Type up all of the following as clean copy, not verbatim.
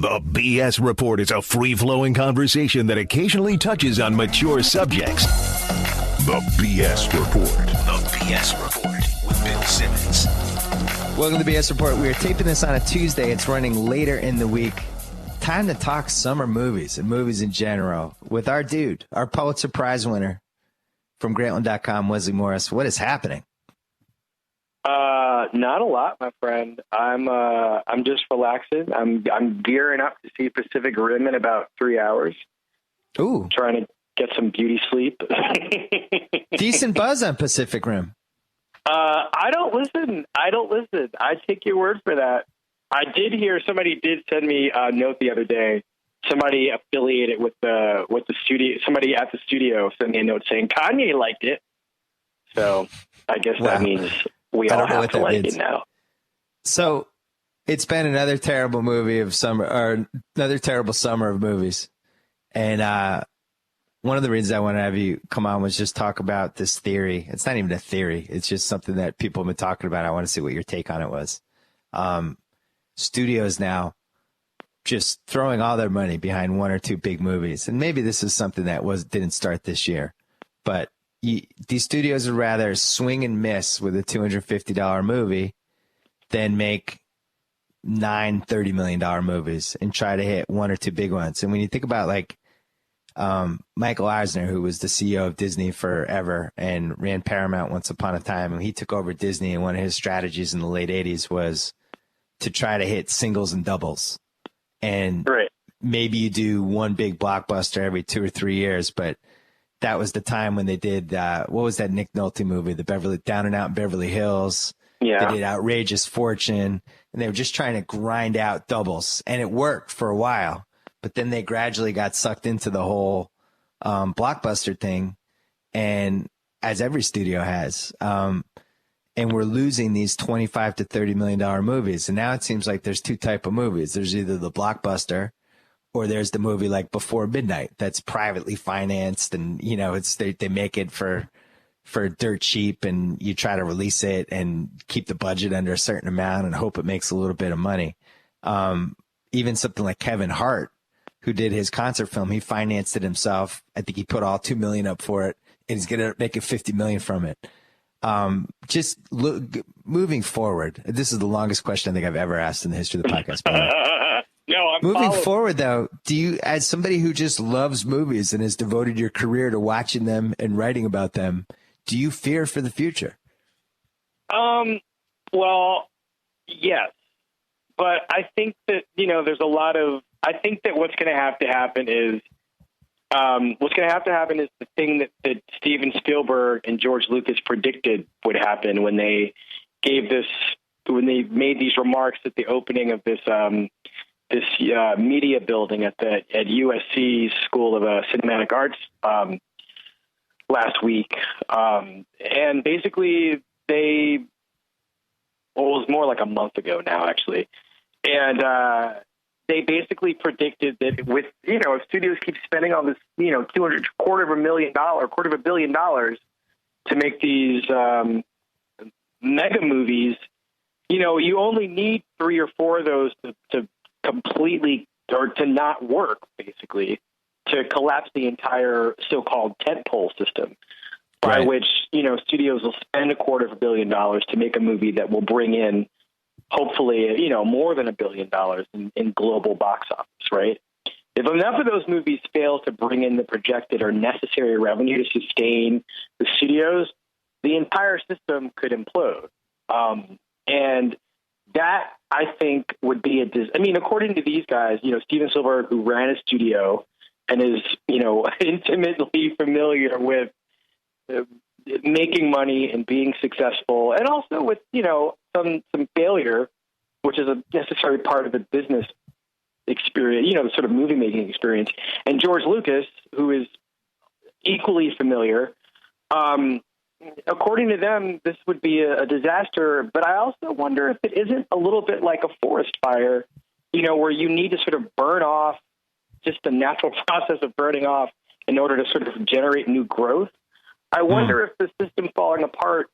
The BS Report is a free-flowing conversation that occasionally touches on mature subjects. The BS Report. The BS Report with Bill Simmons. Welcome to the BS Report. We are taping this on a Tuesday. It's running later in the week. Time to talk summer movies and movies in general with our dude, our Pulitzer Prize winner from Grantland.com, Wesley Morris. What is happening? Not a lot, my friend. I'm just relaxing. I'm gearing up to see Pacific Rim in about 3 hours. Ooh. Trying to get some beauty sleep. Decent buzz on Pacific Rim. I don't listen. I take your word for that. I did hear somebody did send me a note the other day. Somebody affiliated with the studio. Somebody at the studio sent me a note saying Kanye liked it. So I guess that means we all have to like it now. So it's been another terrible movie of summer, or another terrible summer of movies. And one of the reasons I want to have you come on was just talk about this theory. It's not even a theory. It's just something that people have been talking about. I want to see what your take on it was. Studios now just throwing all their money behind one or two big movies. And maybe this is something that didn't start this year. But these studios would rather swing and miss with a $250 movie than make 9 $30 million movies and try to hit one or two big ones. And when you think about like Michael Eisner, who was the CEO of Disney forever and ran Paramount once upon a time, and he took over Disney, and one of his strategies in the late 80s was to try to hit singles and doubles. And maybe you do one big blockbuster every 2 or 3 years, but that was the time when they did, what was that Nick Nolte movie, the Down and Out in Beverly Hills. Yeah. They did Outrageous Fortune, and they were just trying to grind out doubles, and it worked for a while. But then they gradually got sucked into the whole blockbuster thing, and as every studio has, and we're losing these $25 to $30 million movies. And now it seems like there's two types of movies. There's either the blockbuster, or there's the movie like Before Midnight that's privately financed, and you know they make it for dirt cheap, and you try to release it and keep the budget under a certain amount and hope it makes a little bit of money. Even something like Kevin Hart, who did his concert film, he financed it himself. I think he put all $2 million up for it, and he's gonna make it $50 million from it. Just moving forward, this is the longest question I think I've ever asked in the history of the podcast. Moving forward, though, do you, as somebody who just loves movies and has devoted your career to watching them and writing about them, do you fear for the future? Well, yes, but I think that, there's a lot of, I think that what's going to have to happen is the thing that Steven Spielberg and George Lucas predicted would happen when they made these remarks at the opening of this media building at USC's School of Cinematic Arts last week. And basically it was more like a month ago now, actually. And they basically predicted that if studios keep spending all this, quarter of a billion dollars to make these mega movies, you only need 3 or 4 of those to completely, or to not work, basically, to collapse the entire so-called tentpole system, by which, studios will spend $250 million to make a movie that will bring in, hopefully, more than $1 billion in global box office, right? If enough of those movies fail to bring in the projected or necessary revenue to sustain the studios, the entire system could implode. And that, I think, would be according to these guys, Steven Spielberg, who ran a studio and is, intimately familiar with making money and being successful, and also with, some failure, which is a necessary part of the business experience, the sort of movie making experience. And George Lucas, who is equally familiar, according to them, this would be a disaster. But I also wonder if it isn't a little bit like a forest fire, where you need to sort of burn off, just the natural process of burning off in order to sort of generate new growth. I wonder if the system falling apart,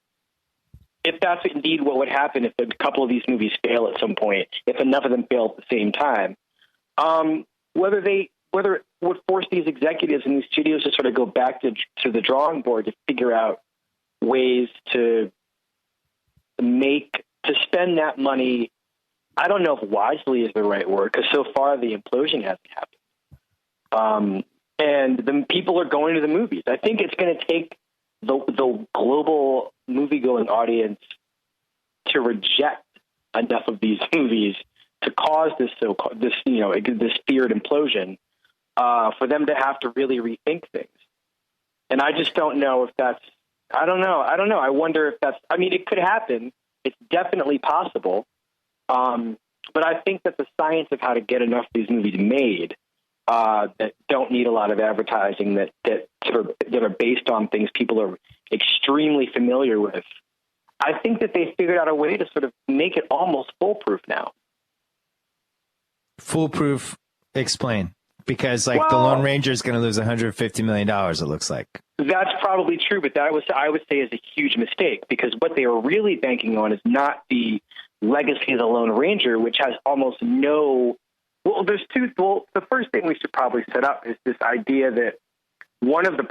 if that's indeed what would happen if a couple of these movies fail at some point, if enough of them fail at the same time. whether it would force these executives and these studios to sort of go back to the drawing board to figure out ways to spend that money. I don't know if wisely is the right word, because so far the implosion hasn't happened. And the people are going to the movies. I think it's going to take the global movie-going audience to reject enough of these movies to cause this feared implosion, for them to have to really rethink things. And I just don't know if that's. I don't know. I wonder if that's. I mean, it could happen. It's definitely possible. But I think that the science of how to get enough of these movies made that don't need a lot of advertising, that are based on things people are extremely familiar with, I think that they figured out a way to sort of make it almost foolproof now. Foolproof? Explain. Because the Lone Ranger is going to lose $150 million, it looks like. That's probably true, but I would say is a huge mistake, because what they were really banking on is not the legacy of the Lone Ranger, which has almost no. Well, there's two. Well, the first thing we should probably set up is this idea that one of the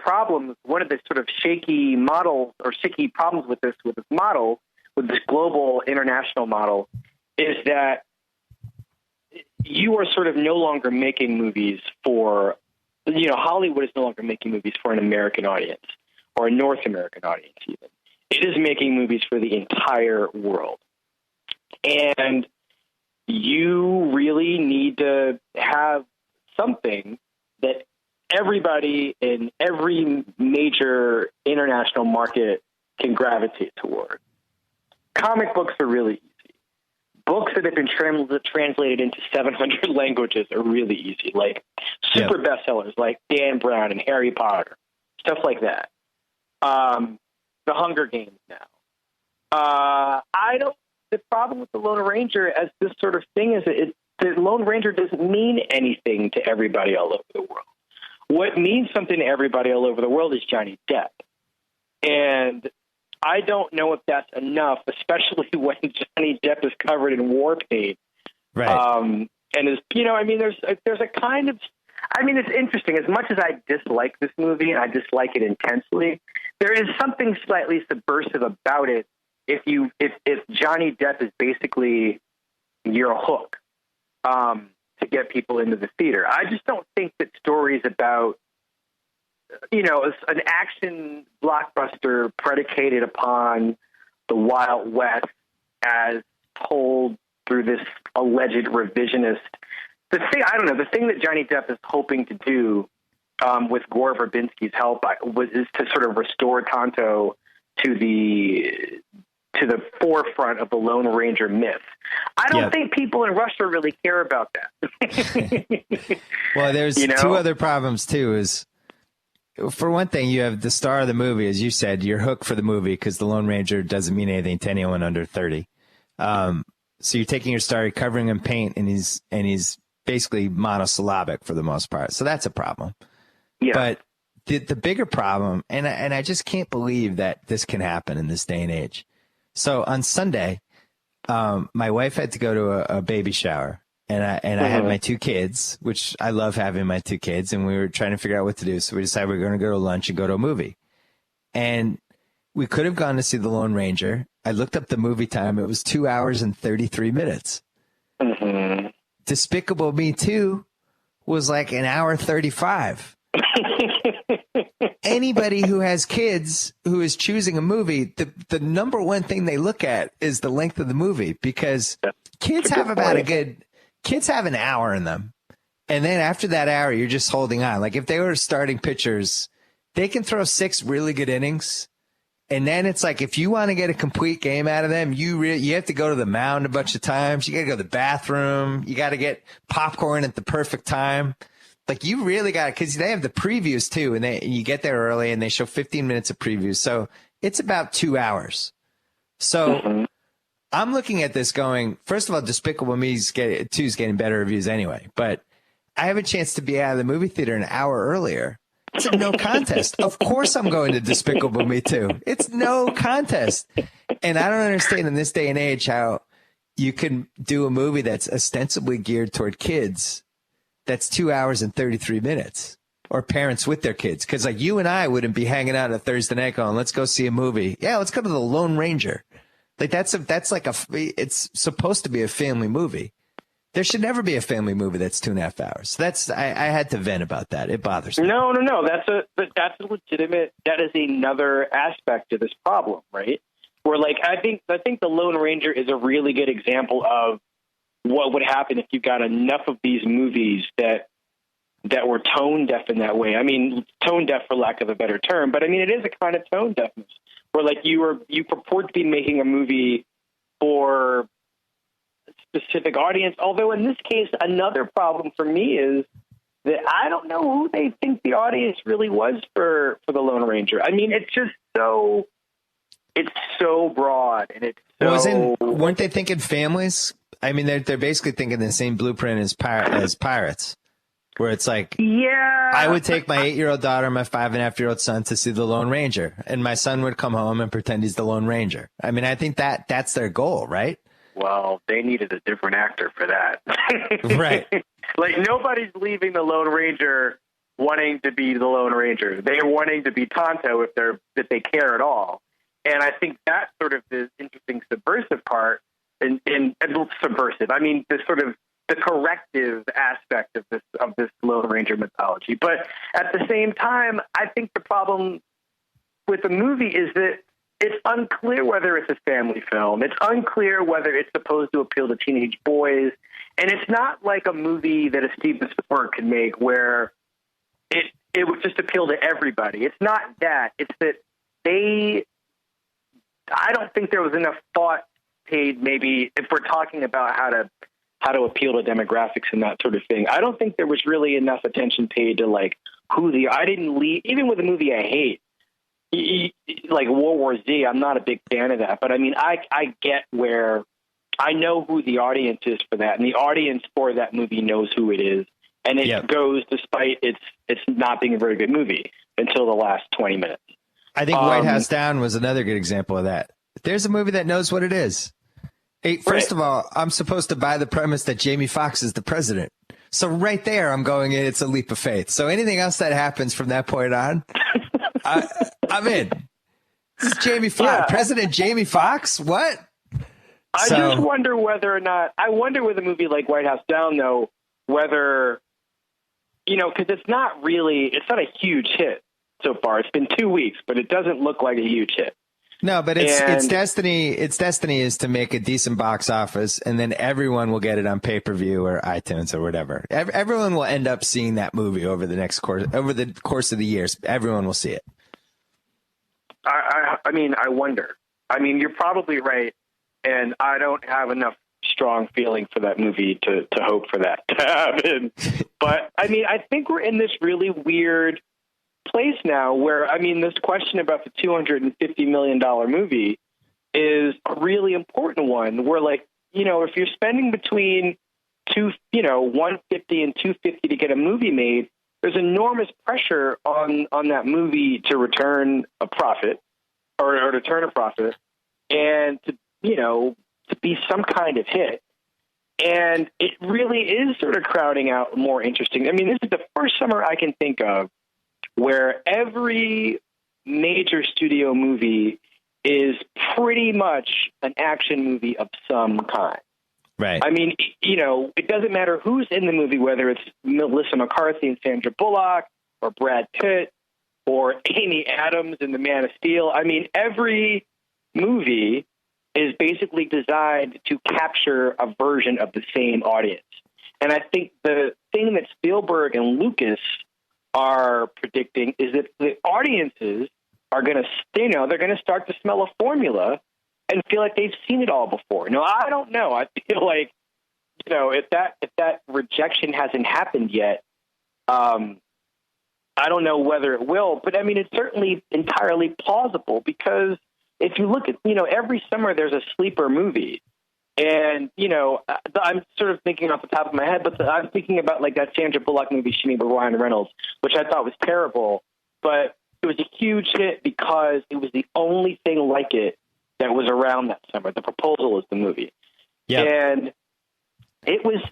sort of shaky models or shaky problems with this model, with this global international model, is that you are sort of no longer making movies for, Hollywood is no longer making movies for an American audience or a North American audience even. It is making movies for the entire world. And you really need to have something that everybody in every major international market can gravitate toward. Comic books are really easy. Books that have been translated into 700 languages are really easy, like super bestsellers like Dan Brown and Harry Potter, stuff like that. The Hunger Games now. The problem with the Lone Ranger as this sort of thing is that the Lone Ranger doesn't mean anything to everybody all over the world. What means something to everybody all over the world is Johnny Depp. And I don't know if that's enough, especially when Johnny Depp is covered in war paint. Right. And is, there's a kind of, it's interesting. As much as I dislike this movie and I dislike it intensely, there is something slightly subversive about it. If Johnny Depp is basically your hook to get people into the theater, I just don't think that stories about an action blockbuster predicated upon the Wild West as told through this alleged revisionist. The thing that Johnny Depp is hoping to do with Gore Verbinski's help is to sort of restore Tonto to the forefront of the Lone Ranger myth. I don't think people in Russia really care about that. Well, there's two other problems too. Is, for one thing, you have the star of the movie, as you said, you're hooked for the movie because the Lone Ranger doesn't mean anything to anyone under 30. So you're taking your star, you're covering him in paint, and he's basically monosyllabic for the most part. So that's a problem. Yeah. But the bigger problem, and I just can't believe that this can happen in this day and age. So on Sunday, my wife had to go to a baby shower. And I had my two kids, which I love having my two kids, and we were trying to figure out what to do. So we decided we were going to go to lunch and go to a movie. And we could have gone to see The Lone Ranger. I looked up the movie time. It was 2 hours and 33 minutes. Mm-hmm. Despicable Me 2 was like an hour 35. Anybody who has kids who is choosing a movie, the number one thing they look at is the length of the movie, because kids have kids have an hour in them. And then after that hour, you're just holding on. Like if they were starting pitchers, they can throw 6 really good innings. And then it's like, if you want to get a complete game out of them, you have to go to the mound a bunch of times. You got to go to the bathroom. You got to get popcorn at the perfect time. Like you really got it, because they have the previews too. And you get there early and they show 15 minutes of previews. So it's about 2 hours. So I'm looking at this going, first of all, Despicable Me 2 is getting better reviews anyway, but I have a chance to be out of the movie theater an hour earlier. It's a no contest. Of course I'm going to Despicable Me 2. It's no contest. And I don't understand in this day and age how you can do a movie that's ostensibly geared toward kids that's 2 hours and 33 minutes. Or parents with their kids. Because like you and I wouldn't be hanging out on a Thursday night going, let's go see a movie. Yeah, let's go to The Lone Ranger. Like it's supposed to be a family movie. There should never be a family movie that's 2.5 hours. I had to vent about that. It bothers me. No. That's a legitimate, that is another aspect of this problem, right? Where like, I think The Lone Ranger is a really good example of what would happen if you got enough of these movies that were tone deaf in that way. I mean, tone deaf for lack of a better term, but I mean, it is a kind of tone deafness where like you purport to be making a movie for a specific audience. Although in this case, another problem for me is that I don't know who they think the audience really was for The Lone Ranger. I mean, it's so broad and it's so... weren't they thinking families? I mean, they're basically thinking the same blueprint as Pirates. Where it's like, yeah, I would take my 8-year-old daughter and my 5.5-year-old son to see The Lone Ranger, and my son would come home and pretend he's the Lone Ranger. I mean, I think that's their goal, right? Well, they needed a different actor for that. Right. Like, nobody's leaving The Lone Ranger wanting to be The Lone Ranger. They're wanting to be Tonto if they care at all. And I think that's sort of the interesting subversive part, and subversive. I mean, the sort of the corrective aspect of this Lone Ranger mythology. But at the same time, I think the problem with the movie is that it's unclear whether it's a family film. It's unclear whether it's supposed to appeal to teenage boys. And it's not like a movie that a Steven Spielberg could make where it would just appeal to everybody. It's not that. It's that I don't think there was enough thought paid, maybe if we're talking about how to appeal to demographics and that sort of thing. I don't think there was really enough attention paid to like even with a movie I hate, like World War Z, I'm not a big fan of that. But I mean, I get where I know who the audience is for that. And the audience for that movie knows who it is. And it goes despite it's not being a very good movie until the last 20 minutes. I think White House Down was another good example of that. There's a movie that knows what it is. Hey, first of all, I'm supposed to buy the premise that Jamie Foxx is the president. So right there, I'm going in. It's a leap of faith. So anything else that happens from that point on, I'm in. This is Jamie Foxx. Yeah. President Jamie Foxx? What? I just wonder whether or not, with a movie like White House Down, though, whether, because it's not a huge hit so far. It's been 2 weeks, but it doesn't look like a huge hit. No, but its destiny is to make a decent box office, and then everyone will get it on pay-per-view or iTunes or whatever. Everyone will end up seeing that movie over the course of the years. Everyone will see it. I mean, I wonder. I mean, you're probably right, and I don't have enough strong feeling for that movie to hope for that to happen. But I mean, I think we're in this really weird place now where, I mean, this question about the $250 million movie is a really important one where, like, if you're spending between $150 and $250 to get a movie made, there's enormous pressure on that movie to return a profit or to turn a profit and to be some kind of hit. And it really is sort of crowding out more interesting. I mean, this is the first summer I can think of where every major studio movie is pretty much an action movie of some kind. Right. I mean, it doesn't matter who's in the movie, whether it's Melissa McCarthy and Sandra Bullock or Brad Pitt or Amy Adams in The Man of Steel. I mean, every movie is basically designed to capture a version of the same audience. And I think the thing that Spielberg and Lucas are predicting is that the audiences are going to, they're going to start to smell a formula and feel like they've seen it all before. No, I don't know. I feel like, if that rejection hasn't happened yet, I don't know whether it will, but I mean, it's certainly entirely plausible because if you look at, every summer there's a sleeper movie. And, I'm sort of thinking off the top of my head, but I'm thinking about like that Sandra Bullock movie, She Made with Ryan Reynolds, which I thought was terrible, but it was a huge hit because it was the only thing like it that was around that summer. The Proposal is the movie. Yeah. And it was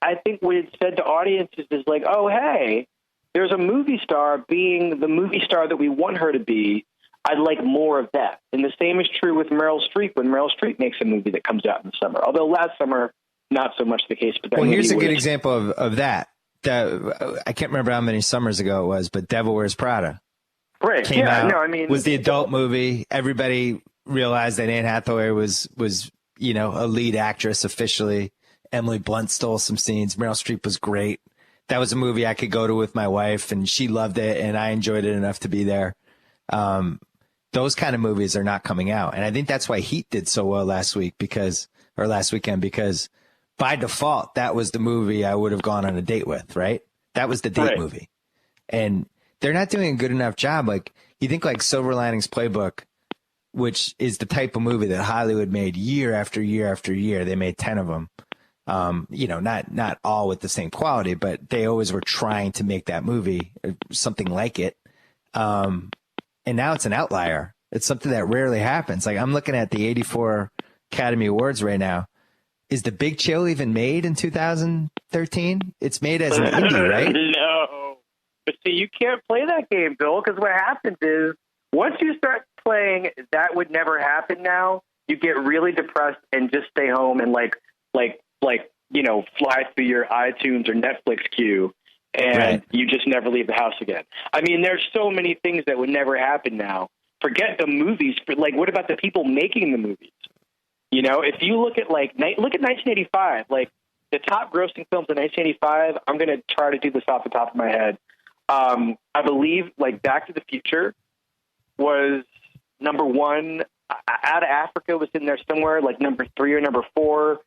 I think what it said to audiences is like, oh, hey, there's a movie star being the movie star that we want her to be. I'd like more of that. And the same is true with Meryl Streep when Meryl Streep makes a movie that comes out in the summer. Although last summer, not so much the case. But that here's a good example of that. I can't remember how many summers ago it was, but Devil Wears Prada. Right. Came out, was the adult movie. Everybody realized that Anne Hathaway was a lead actress officially. Emily Blunt stole some scenes. Meryl Streep was great. That was a movie I could go to with my wife, and she loved it, and I enjoyed it enough to be there. Those kind of movies are not coming out. And I think that's why Heat did so well last weekend, because by default, that was the movie I would have gone on a date with, right? That was the date movie. And they're not doing a good enough job. Like, you think like Silver Linings Playbook, which is the type of movie that Hollywood made year after year after year. They made 10 of them. Not all with the same quality, but they always were trying to make that movie something like it. And now it's an outlier. It's something that rarely happens. Like, I'm looking at the 84 Academy Awards right now. Is The Big Chill even made in 2013? It's made as an indie, right? No. But see, you can't play that game, Bill, because what happens is once you start playing That Would Never Happen Now, you get really depressed and just stay home and fly through your iTunes or Netflix queue, and you just never leave the house again. I mean, there's so many things that would never happen now. Forget the movies. What about the people making the movies? If you look at 1985, like the top grossing films in 1985, I'm going to try to do this off the top of my head. I believe Back to the Future was number one. Out of Africa was in there somewhere, like number 3 or number 4.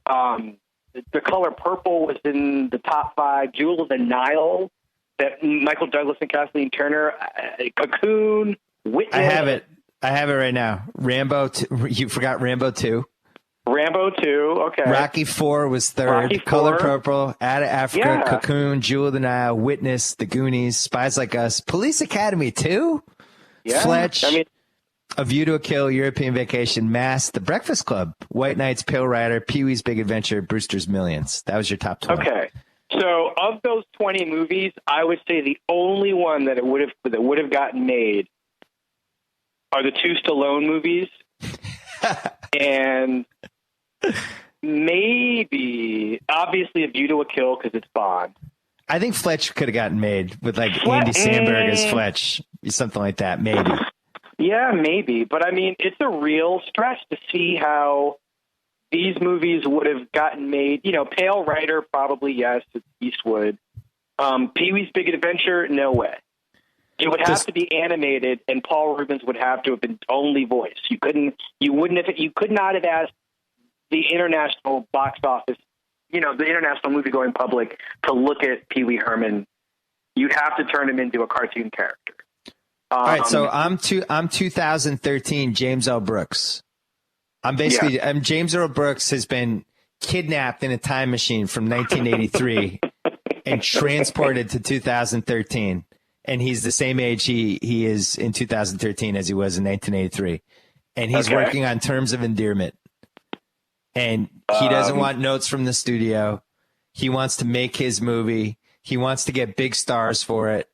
The Color Purple was in the top 5. Jewel of the Nile, that Michael Douglas and Kathleen Turner. Cocoon. Witness. I have it right now. Rambo. You forgot Rambo 2. Rambo 2. Okay. Rocky 4 was 3rd. Rocky 4. Color Purple. Out of Africa. Yeah. Cocoon. Jewel of the Nile. Witness. The Goonies. Spies Like Us. Police Academy 2. Yeah. Fletch. A View to a Kill, European Vacation, Mass, The Breakfast Club, White Nights, Pale Rider, Pee-wee's Big Adventure, Brewster's Millions. That was your top 20. Okay. So of those 20 movies, I would say the only one that would have gotten made are the 2 Stallone movies, and maybe obviously A View to a Kill because it's Bond. I think Fletch could have gotten made with Andy Samberg as Fletch, something like that. Maybe. Yeah, maybe. But, I mean, it's a real stretch to see how these movies would have gotten made. Pale Rider, probably yes. It's Eastwood. Pee-wee's Big Adventure, no way. It would have to be animated, and Paul Rubens would have to have been only voice. You could not have asked the international box office, the international movie-going public to look at Pee Wee Herman. You'd have to turn him into a cartoon character. All right, so I'm 2013 James L. Brooks. James Earl Brooks has been kidnapped in a time machine from 1983 and transported to 2013, and he's the same age he is in 2013 as he was in 1983, and he's working on Terms of Endearment, and he doesn't want notes from the studio. He wants to make his movie. He wants to get big stars for it.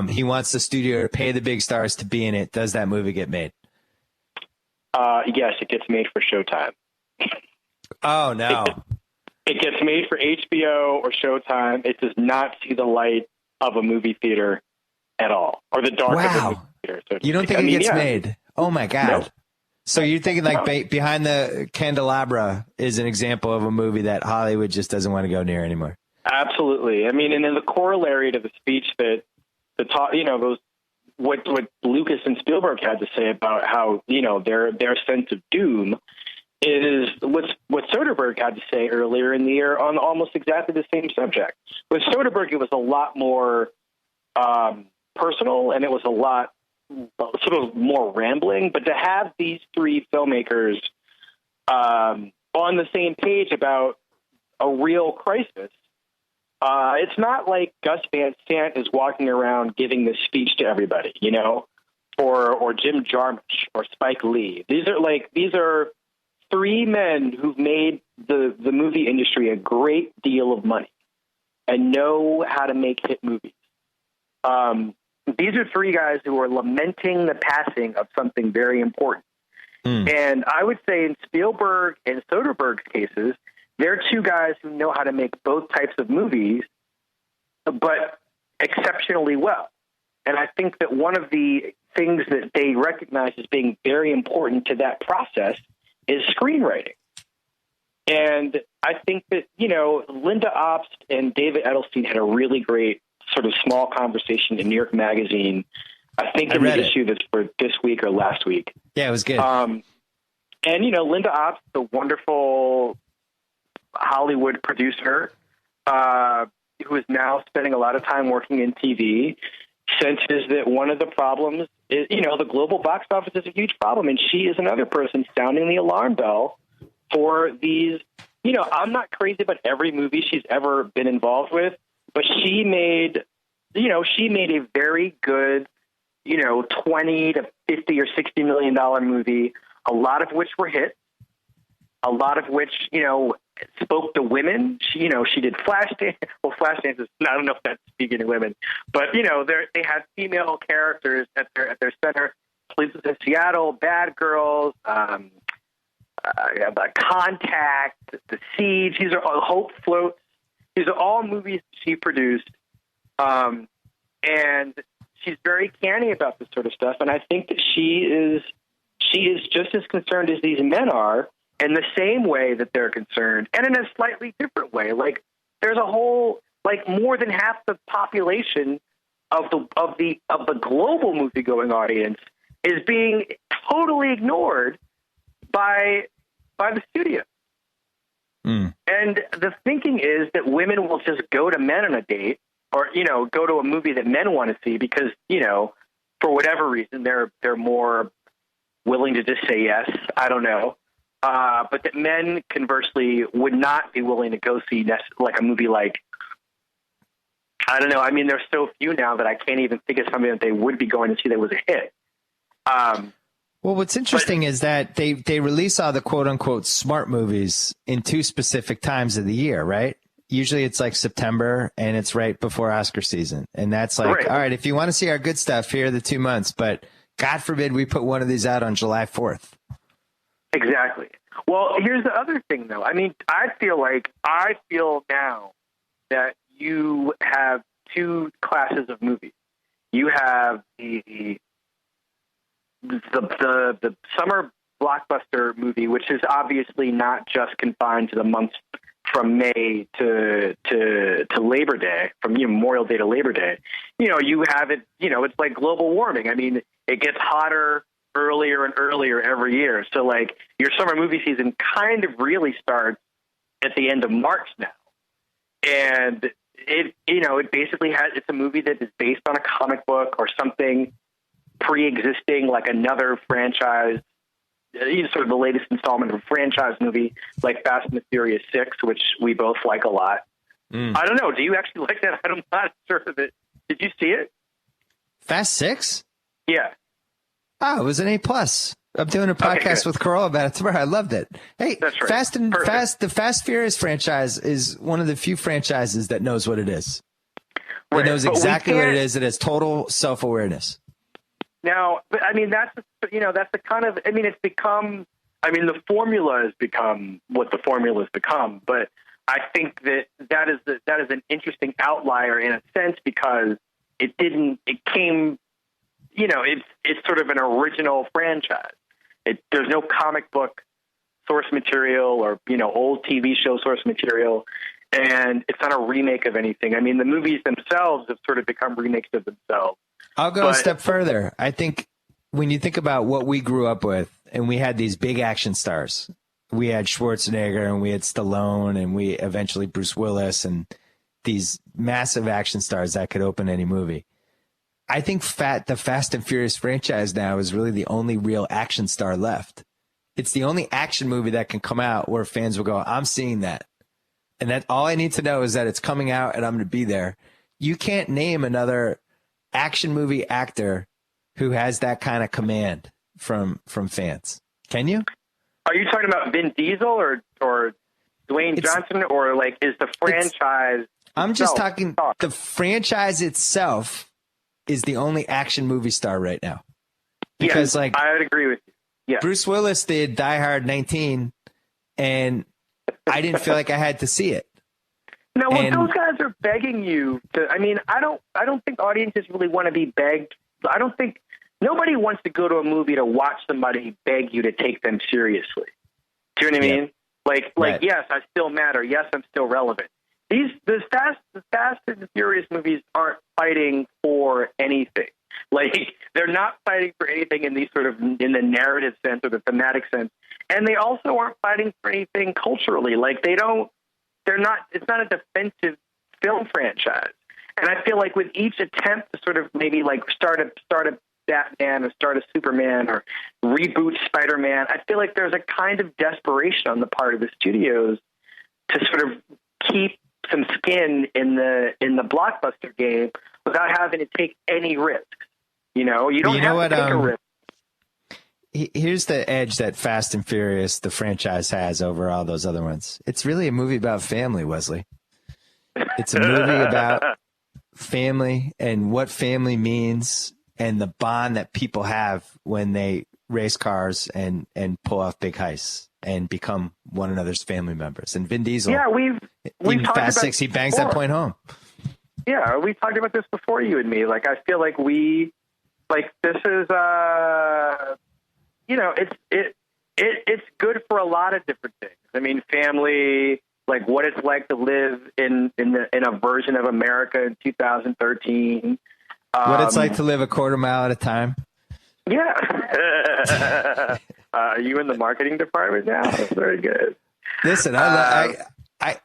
He wants the studio to pay the big stars to be in it. Does that movie get made? Yes, it gets made for Showtime. Oh, no. It gets made for HBO or Showtime. It does not see the light of a movie theater at all, or the dark of a movie theater. So you don't think it gets made? Oh, my God. Nope. So you're thinking Behind the Candelabra is an example of a movie that Hollywood just doesn't want to go near anymore. Absolutely. I mean, and then the corollary to the speech that what Lucas and Spielberg had to say about how their sense of doom is what Soderbergh had to say earlier in the year on almost exactly the same subject. With Soderbergh, it was a lot more personal, and it was a lot sort of more rambling. But to have these 3 filmmakers on the same page about a real crisis. It's not like Gus Van Sant is walking around giving this speech to everybody, or Jim Jarmusch or Spike Lee. These are 3 men who've made the movie industry a great deal of money and know how to make hit movies. These are three guys who are lamenting the passing of something very important. And I would say in Spielberg and Soderbergh's cases, they're two guys who know how to make both types of movies, but exceptionally well. And I think that one of the things that they recognize as being very important to that process is screenwriting. And I think that, Linda Obst and David Edelstein had a really great sort of small conversation in New York Magazine, I think in the issue that's for this week or last week. Yeah, it was good. And, Linda Obst, the wonderful Hollywood producer who is now spending a lot of time working in TV, senses that one of the problems is, the global box office is a huge problem. And she is another person sounding the alarm bell for these, I'm not crazy about every movie she's ever been involved with, but she made a very good, 20 to 50 or $60 million movie, a lot of which were hits, a lot of which, spoke to women. She did Flashdance. Well, Flashdance is, I don't know if that's speaking to women, but, they had female characters at their center. Police in Seattle, Bad Girls, Contact, The Siege. These are all Hope Floats. These are all movies she produced. And she's very canny about this sort of stuff. And I think that she is just as concerned as these men are, in the same way that they're concerned, and in a slightly different way. Like, there's a whole, more than half the population of the global movie-going audience is being totally ignored by the studio. And the thinking is that women will just go to men on a date, or go to a movie that men want to see because for whatever reason they're more willing to just say yes. I don't know. But that men, conversely, would not be willing to go see like a movie like, I don't know. I mean, there's so few now that I can't even think of something that they would be going to see that was a hit. Well, what's interesting is that they release all the quote unquote smart movies in two specific times of the year, right? Usually it's like September and it's right before Oscar season. And that's like, right. All right, if you want to see our good stuff, here are the 2 months. But God forbid we put one of these out on July 4th. Exactly. Well, here's the other thing, though. I mean, I feel now that you have two classes of movies. You have the summer blockbuster movie, which is obviously not just confined to the months from May to Labor Day, from Memorial Day to Labor Day. You have it. It's like global warming. I mean, it gets hotter earlier and earlier every year. So like your summer movie season kind of really starts at the end of March now. And it basically it's a movie that is based on a comic book or something pre-existing, like another franchise, sort of the latest installment of a franchise movie like Fast and the Furious 6, which we both like a lot. I don't know. Do you actually like that? I'm not sure of it. Did you see it? Fast 6? Yeah. Oh, it was an A+. I'm doing a podcast with Carl about it tomorrow. I loved it. Hey, that's right. The Fast Furious franchise is one of the few franchises that knows what it is. Right. It knows exactly what it is. It has total self-awareness. Now, but I mean, that's the kind of, I mean, it's become, I mean, the formula has become what the formula has become, but I think that is an interesting outlier in a sense because it came, it's sort of an original franchise. There's no comic book source material or, old TV show source material, and it's not a remake of anything. I mean, the movies themselves have sort of become remakes of themselves. I'll go a step further. I think when you think about what we grew up with, and we had these big action stars, we had Schwarzenegger and we had Stallone and we eventually Bruce Willis and these massive action stars that could open any movie. I think the Fast and Furious franchise now is really the only real action star left. It's the only action movie that can come out where fans will go, I'm seeing that. And that all I need to know is that it's coming out and I'm going to be there. You can't name another action movie actor who has that kind of command from fans. Can you? Are you talking about Vin Diesel or Dwayne Johnson, or like is the franchise? I'm just talking. The franchise itself is the only action movie star right now. Because like I would agree with you. Yeah, Bruce Willis did Die Hard 19, and I didn't feel like I had to see it. No, those guys are begging you to. I mean, I don't think audiences really want to be begged. I don't think nobody wants to go to a movie to watch somebody beg you to take them seriously. Do you know what I mean? Like, right. Yes, I still matter. Yes, I'm still relevant. The Fast and Furious movies aren't fighting for anything. Like, they're not fighting for anything in the narrative sense or the thematic sense, and they also aren't fighting for anything culturally. Like, it's not a defensive film franchise. And I feel like with each attempt to sort of maybe like start a Batman or start a Superman or reboot Spider-Man, I feel like there's a kind of desperation on the part of the studios to sort of keep some skin in the blockbuster game without having to take any risks. You know, you don't have to take a risk. Here's the edge that Fast and Furious, the franchise, has over all those other ones. It's really a movie about family, Wesley. It's a movie about family and what family means and the bond that people have when they race cars and pull off big heists and become one another's family members. And Vin Diesel, we've in talked Fast about 6, he bangs that point home. Yeah, we talked about this before, you and me. Like, I feel like this is it's good for a lot of different things. I mean, family, like what it's like to live in a version of America in 2013. What it's like to live a quarter mile at a time. Yeah. Are you in the marketing department now? That's very good. Listen,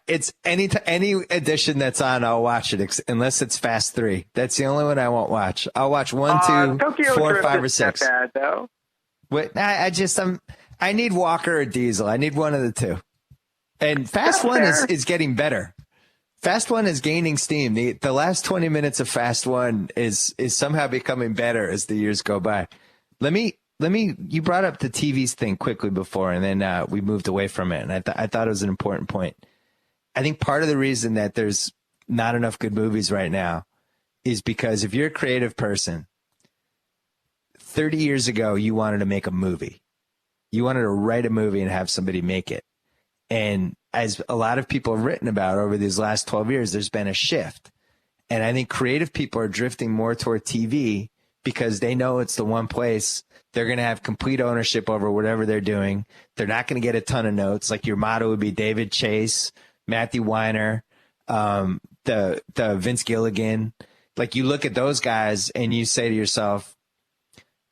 it's any edition that's on, I'll watch it unless it's Fast 3. That's the only one I won't watch. I'll watch 1, 2, 4, 5, or 6. Not bad, though. Wait, I need Walker or Diesel. I need one of the two. And Fast 1 is getting better. Fast 1 is gaining steam. The last 20 minutes of Fast 1 is somehow becoming better as the years go by. You brought up the TVs thing quickly before, and then we moved away from it. And I thought it was an important point. I think part of the reason that there's not enough good movies right now is because if you're a creative person, 30 years ago, you wanted to make a movie. You wanted to write a movie and have somebody make it. And as a lot of people have written about over these last 12 years, there's been a shift. And I think creative people are drifting more toward TV because they know it's the one place they're going to have complete ownership over whatever they're doing. They're not going to get a ton of notes. Like your motto would be David Chase, Matthew Weiner, the Vince Gilligan. Like you look at those guys and you say to yourself,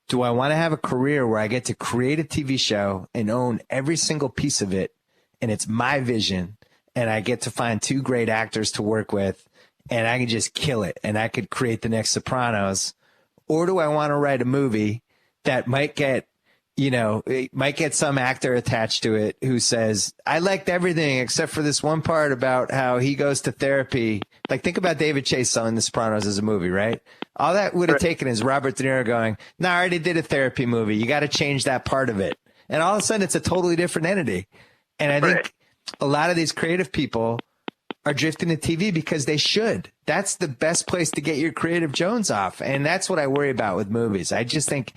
do I want to have a career where I get to create a TV show and own every single piece of it, and it's my vision, and I get to find 2 great actors to work with, and I can just kill it, and I could create the next Sopranos? Or do I want to write a movie that might get, it might get some actor attached to it who says, I liked everything except for this one part about how he goes to therapy. Like, think about David Chase selling The Sopranos as a movie, right? All that would have taken is Robert De Niro going, no, I already did a therapy movie. You got to change that part of it. And all of a sudden, it's a totally different entity. And I think a lot of these creative people are drifting to TV because they should. That's the best place to get your creative Jones off. And that's what I worry about with movies. I just think,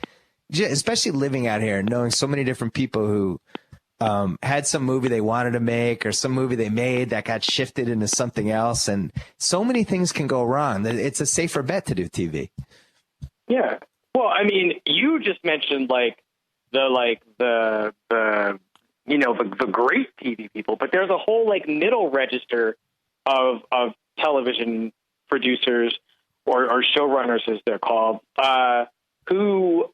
especially living out here, knowing so many different people who had some movie they wanted to make or some movie they made that got shifted into something else. And so many things can go wrong. It's a safer bet to do TV. Yeah. Well, I mean, you just mentioned the great TV people, but there's a whole middle register of television producers or showrunners, as they're called, who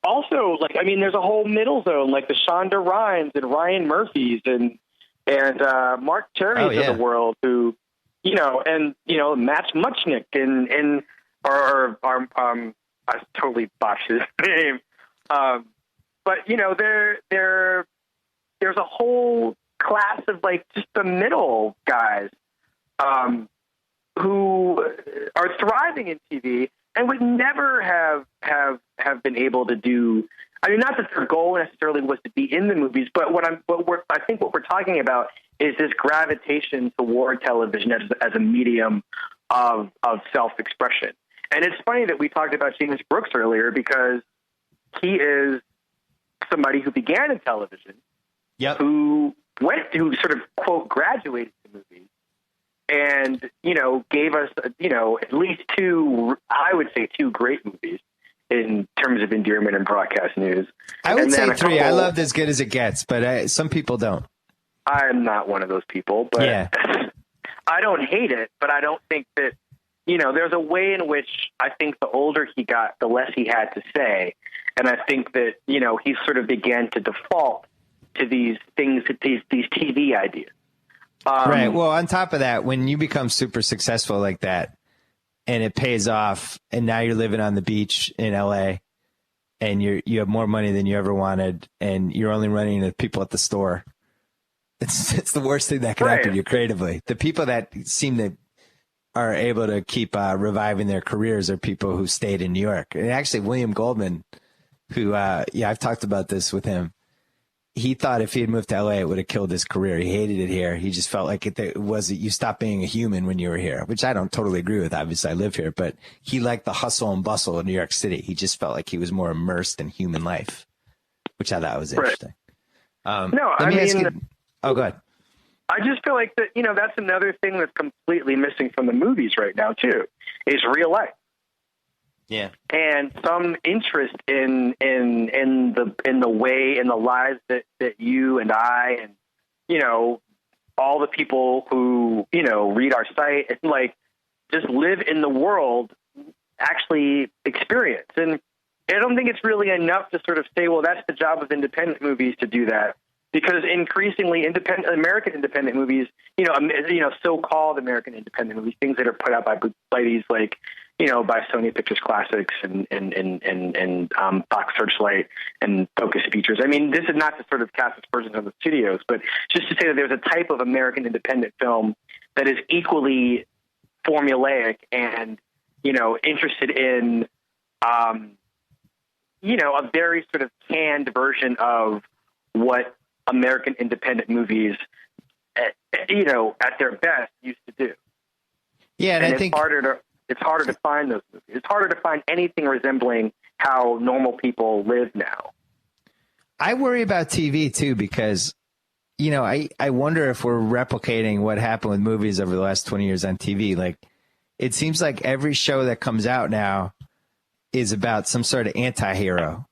also there's a whole middle zone, like the Shonda Rhimes and Ryan Murphys and Mark Terry's of the world, who Matt Muchnick and I totally botched his name, but there's a whole class of just the middle guys who are thriving in TV. and would never have been able to do. I mean, not that their goal necessarily was to be in the movies, but I think what we're talking about is this gravitation toward television as a medium of self-expression. And it's funny that we talked about James Brooks earlier, because he is somebody who began in television, who sort of, quote, graduated to movies, and, gave us, at least two great movies in terms of endearment in broadcast news. I would say three. I loved As Good as It Gets, but some people don't. I'm not one of those people, but I don't hate it, but I don't think that, there's a way in which I think the older he got, the less he had to say. And I think that, he sort of began to default to these things, these TV ideas. Right. Well, on top of that, when you become super successful like that and it pays off, and now you're living on the beach in LA and you have more money than you ever wanted, and you're only running into people at the store, it's the worst thing that could happen to you creatively. The people that seem to are able to keep reviving their careers are people who stayed in New York. And actually, William Goldman, who, I've talked about this with him. He thought if he had moved to LA, it would have killed his career. He hated it here. He just felt like you stopped being a human when you were here, which I don't totally agree with. Obviously, I live here, but he liked the hustle and bustle of New York City. He just felt like he was more immersed in human life, which I thought was interesting. Oh, go ahead. I just feel like that, that's another thing that's completely missing from the movies right now too, is real life. Yeah. And some interest in the lives that you and I and, all the people who, read our site and like just live in the world actually experience. And I don't think it's really enough to sort of say, well, that's the job of independent movies to do that. Because increasingly American independent movies, so-called American independent movies, things that are put out by these like, by Sony Pictures Classics and Fox Searchlight and Focus Features. I mean, this is not to sort of cast aspersions on the studios, but just to say that there's a type of American independent film that is equally formulaic and, interested in, a very sort of canned version of what American independent movies, at their best used to do. Yeah, and I think it's harder to find those movies. It's harder to find anything resembling how normal people live now. I worry about TV too, because, I wonder if we're replicating what happened with movies over the last 20 years on TV. Like, it seems like every show that comes out now is about some sort of antihero.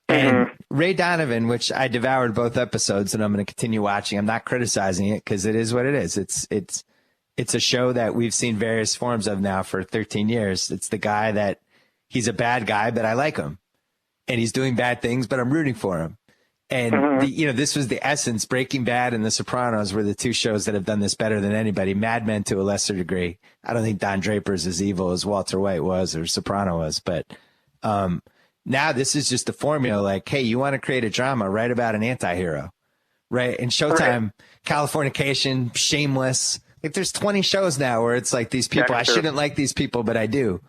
And Ray Donovan, which I devoured both episodes and I'm going to continue watching. I'm not criticizing it because it is what it is. It's a show that we've seen various forms of now for 13 years. It's the guy that he's a bad guy, but I like him, and he's doing bad things, but I'm rooting for him. And this was the essence. Breaking Bad and The Sopranos were the two shows that have done this better than anybody. Mad Men to a lesser degree. I don't think Don Draper's as evil as Walter White was or Soprano was, but, now this is just a formula like, hey, you want to create a drama, write about an anti-hero, right? And Showtime, Californication, Shameless. Like there's 20 shows now where it's like these people, I shouldn't like these people, but I do.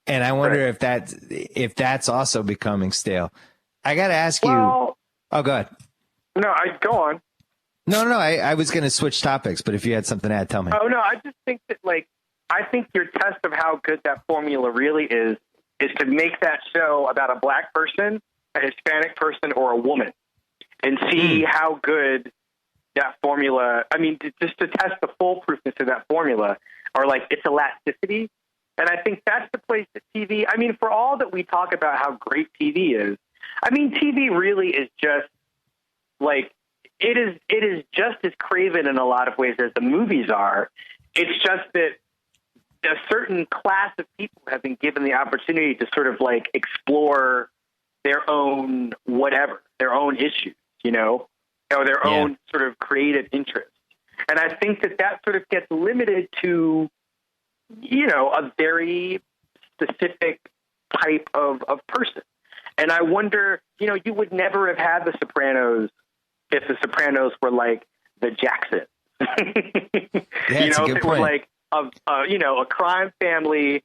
And I wonder if that's also becoming stale. I got to ask you. Oh, go ahead. No, go on. No. I was going to switch topics, but if you had something to add, tell me. Oh, no, I just think that I think your test of how good that formula really is to make that show about a black person, a Hispanic person, or a woman, and see how good that formula, just to test the foolproofness of that formula, or like its elasticity. And I think that's the place that TV, for all that we talk about how great TV is, TV really is just like, it is just as craven in a lot of ways as the movies are. It's just that a certain class of people have been given the opportunity to sort of like explore their own whatever, their own issues, or their own sort of creative interests. And I think that sort of gets limited to, a very specific type of person. And I wonder, you would never have had The Sopranos if The Sopranos were like the Jacksons. That's a good point. Were like, a crime family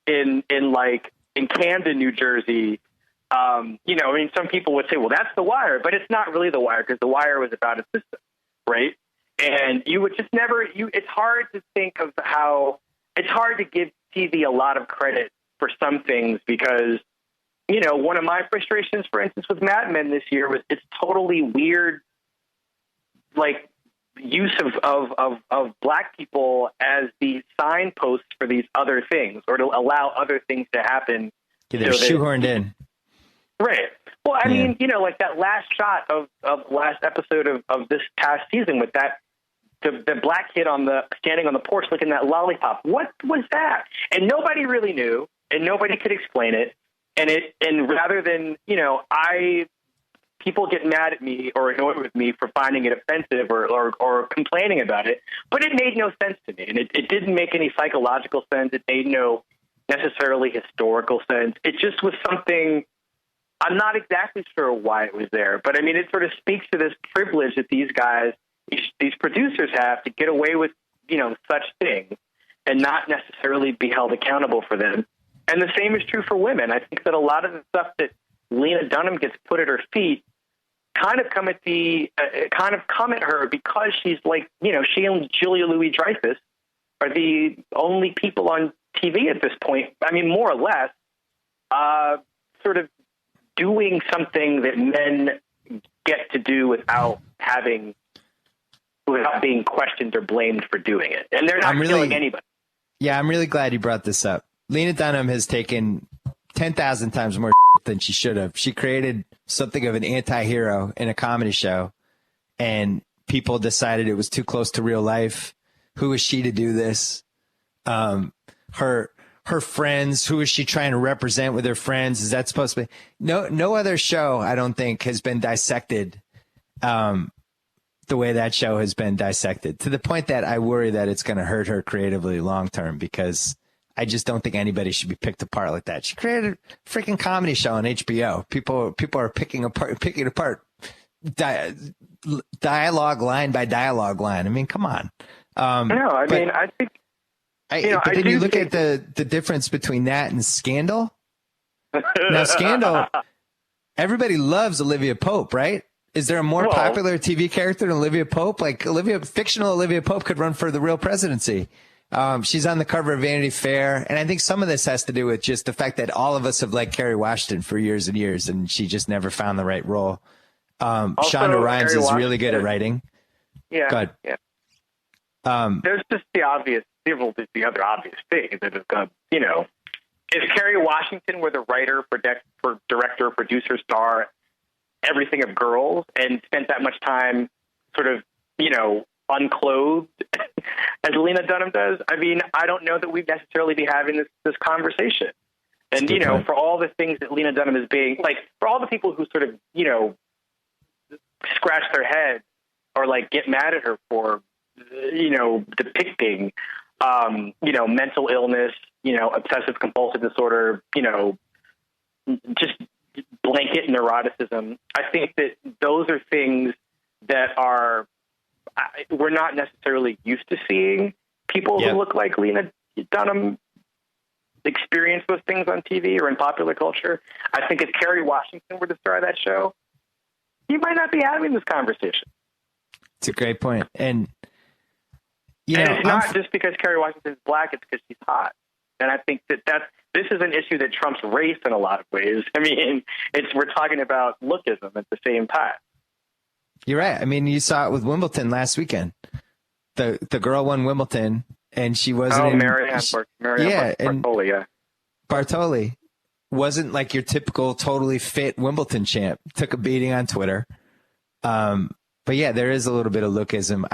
in Camden, New Jersey. Some people would say, well, that's The Wire, but it's not really The Wire because The Wire was about a system, right? And you would just never, it's hard to think of it's hard to give TV a lot of credit for some things because, one of my frustrations, for instance, with Mad Men this year was its totally weird, use of black people as the signposts for these other things or to allow other things to happen. Yeah, they're shoehorned in. Right. Well, I mean, that last shot of last episode of this past season with the black kid standing on the porch looking at that lollipop. What was that? And nobody really knew, and nobody could explain it. And rather than, people get mad at me or annoyed with me for finding it offensive or complaining about it, but it made no sense to me. And it didn't make any psychological sense. It made no necessarily historical sense. It just was something. I'm not exactly sure why it was there, but I mean, it sort of speaks to this privilege that these guys, these producers have to get away with, such things and not necessarily be held accountable for them. And the same is true for women. I think that a lot of the stuff that Lena Dunham gets put at her feet kind of come at her because she's she and Julia Louis-Dreyfus are the only people on TV at this point. I mean, more or less, sort of doing something that men get to do without being questioned or blamed for doing it. And they're not killing anybody. Yeah, I'm really glad you brought this up. Lena Dunham has taken 10,000 times more than she should have. She created something of an anti-hero in a comedy show, and people decided it was too close to real life. Who is she to do this? Her friends, who is she trying to represent with her friends? Is that supposed to be? No other show, I don't think, has been dissected the way that show has been dissected, to the point that I worry that it's going to hurt her creatively long term, because I just don't think anybody should be picked apart like that. She created a freaking comedy show on HBO. People are picking apart dialogue line by dialogue line. I mean, come on. I think. But then you look at the difference between that and Scandal. Now, Scandal, everybody loves Olivia Pope, right? Is there a more popular TV character than Olivia Pope? Fictional Olivia Pope could run for the real presidency. She's on the cover of Vanity Fair. And I think some of this has to do with just the fact that all of us have liked Kerry Washington for years and years, and she just never found the right role. Shonda Rhimes is really good at writing. Yeah. Go ahead. Yeah. There's just the other obvious thing that is going to, if Kerry Washington were the writer, director, producer, star, everything of Girls, and spent that much time sort of, unclothed as Lena Dunham does, I mean, I don't know that we'd necessarily be having this conversation. And, for all the things that Lena Dunham is being, for all the people who sort of, scratch their head or, get mad at her for, depicting, mental illness, obsessive compulsive disorder, just blanket neuroticism. I think that those are things that we're not necessarily used to seeing people who look like Lena Dunham experience those things on TV or in popular culture. I think if Kerry Washington were the star of that show, you might not be having this conversation. It's a great point. And, it's not just because Kerry Washington's black, it's because she's hot. And I think that this is an issue that trumps race in a lot of ways. I mean, we're talking about lookism at the same time. You're right. I mean, you saw it with Wimbledon last weekend. The girl won Wimbledon, and she wasn't. Marianne Bartoli. Yeah, Bartoli wasn't like your typical totally fit Wimbledon champ. Took a beating on Twitter. But yeah, there is a little bit of lookism.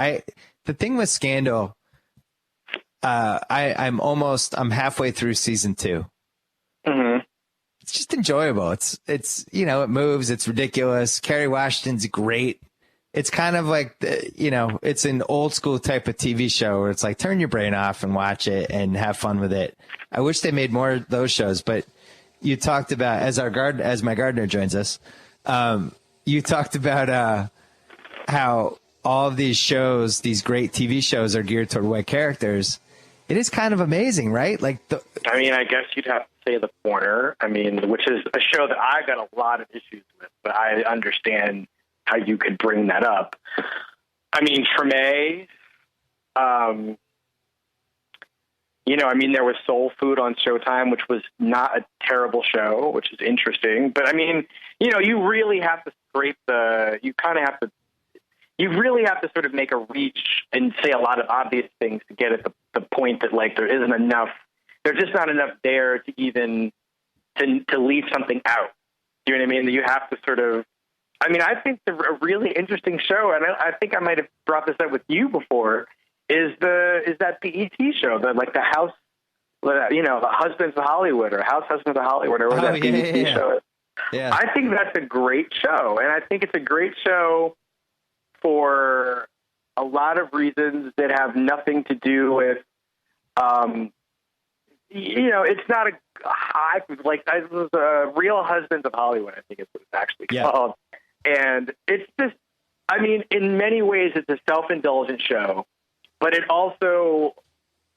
The thing with Scandal, I'm halfway through season 2. Mm-hmm. It's just enjoyable. It's it moves. It's ridiculous. Kerry Washington's great. It's kind of like, it's an old school type of TV show where it's like, turn your brain off and watch it and have fun with it. I wish they made more of those shows, but you talked about, as my gardener joins us, you talked about how all of these shows, these great TV shows, are geared toward white characters. It is kind of amazing, right? Like I mean, I guess you'd have to say The Corner. I mean, which is a show that I got a lot of issues with, but I understand how you could bring that up. I mean, Treme, I mean, there was Soul Food on Showtime, which was not a terrible show, which is interesting. But I mean, you really have to you really have to sort of make a reach and say a lot of obvious things to get at the point that, like, there's just not enough there to even to leave something out. Do you know what I mean? That you have to sort of, I mean, I think a really interesting show, and I think I might have brought this up with you before, is that BET show, the House, the Husbands of Hollywood, or House Husbands of Hollywood, or whatever that BET show is. Yeah. I think that's a great show, and I think it's a great show for a lot of reasons that have nothing to do with, it's not a high, like, it was a Real Husbands of Hollywood, I think is what it's actually called. And it's just, I mean, in many ways, it's a self-indulgent show, but it also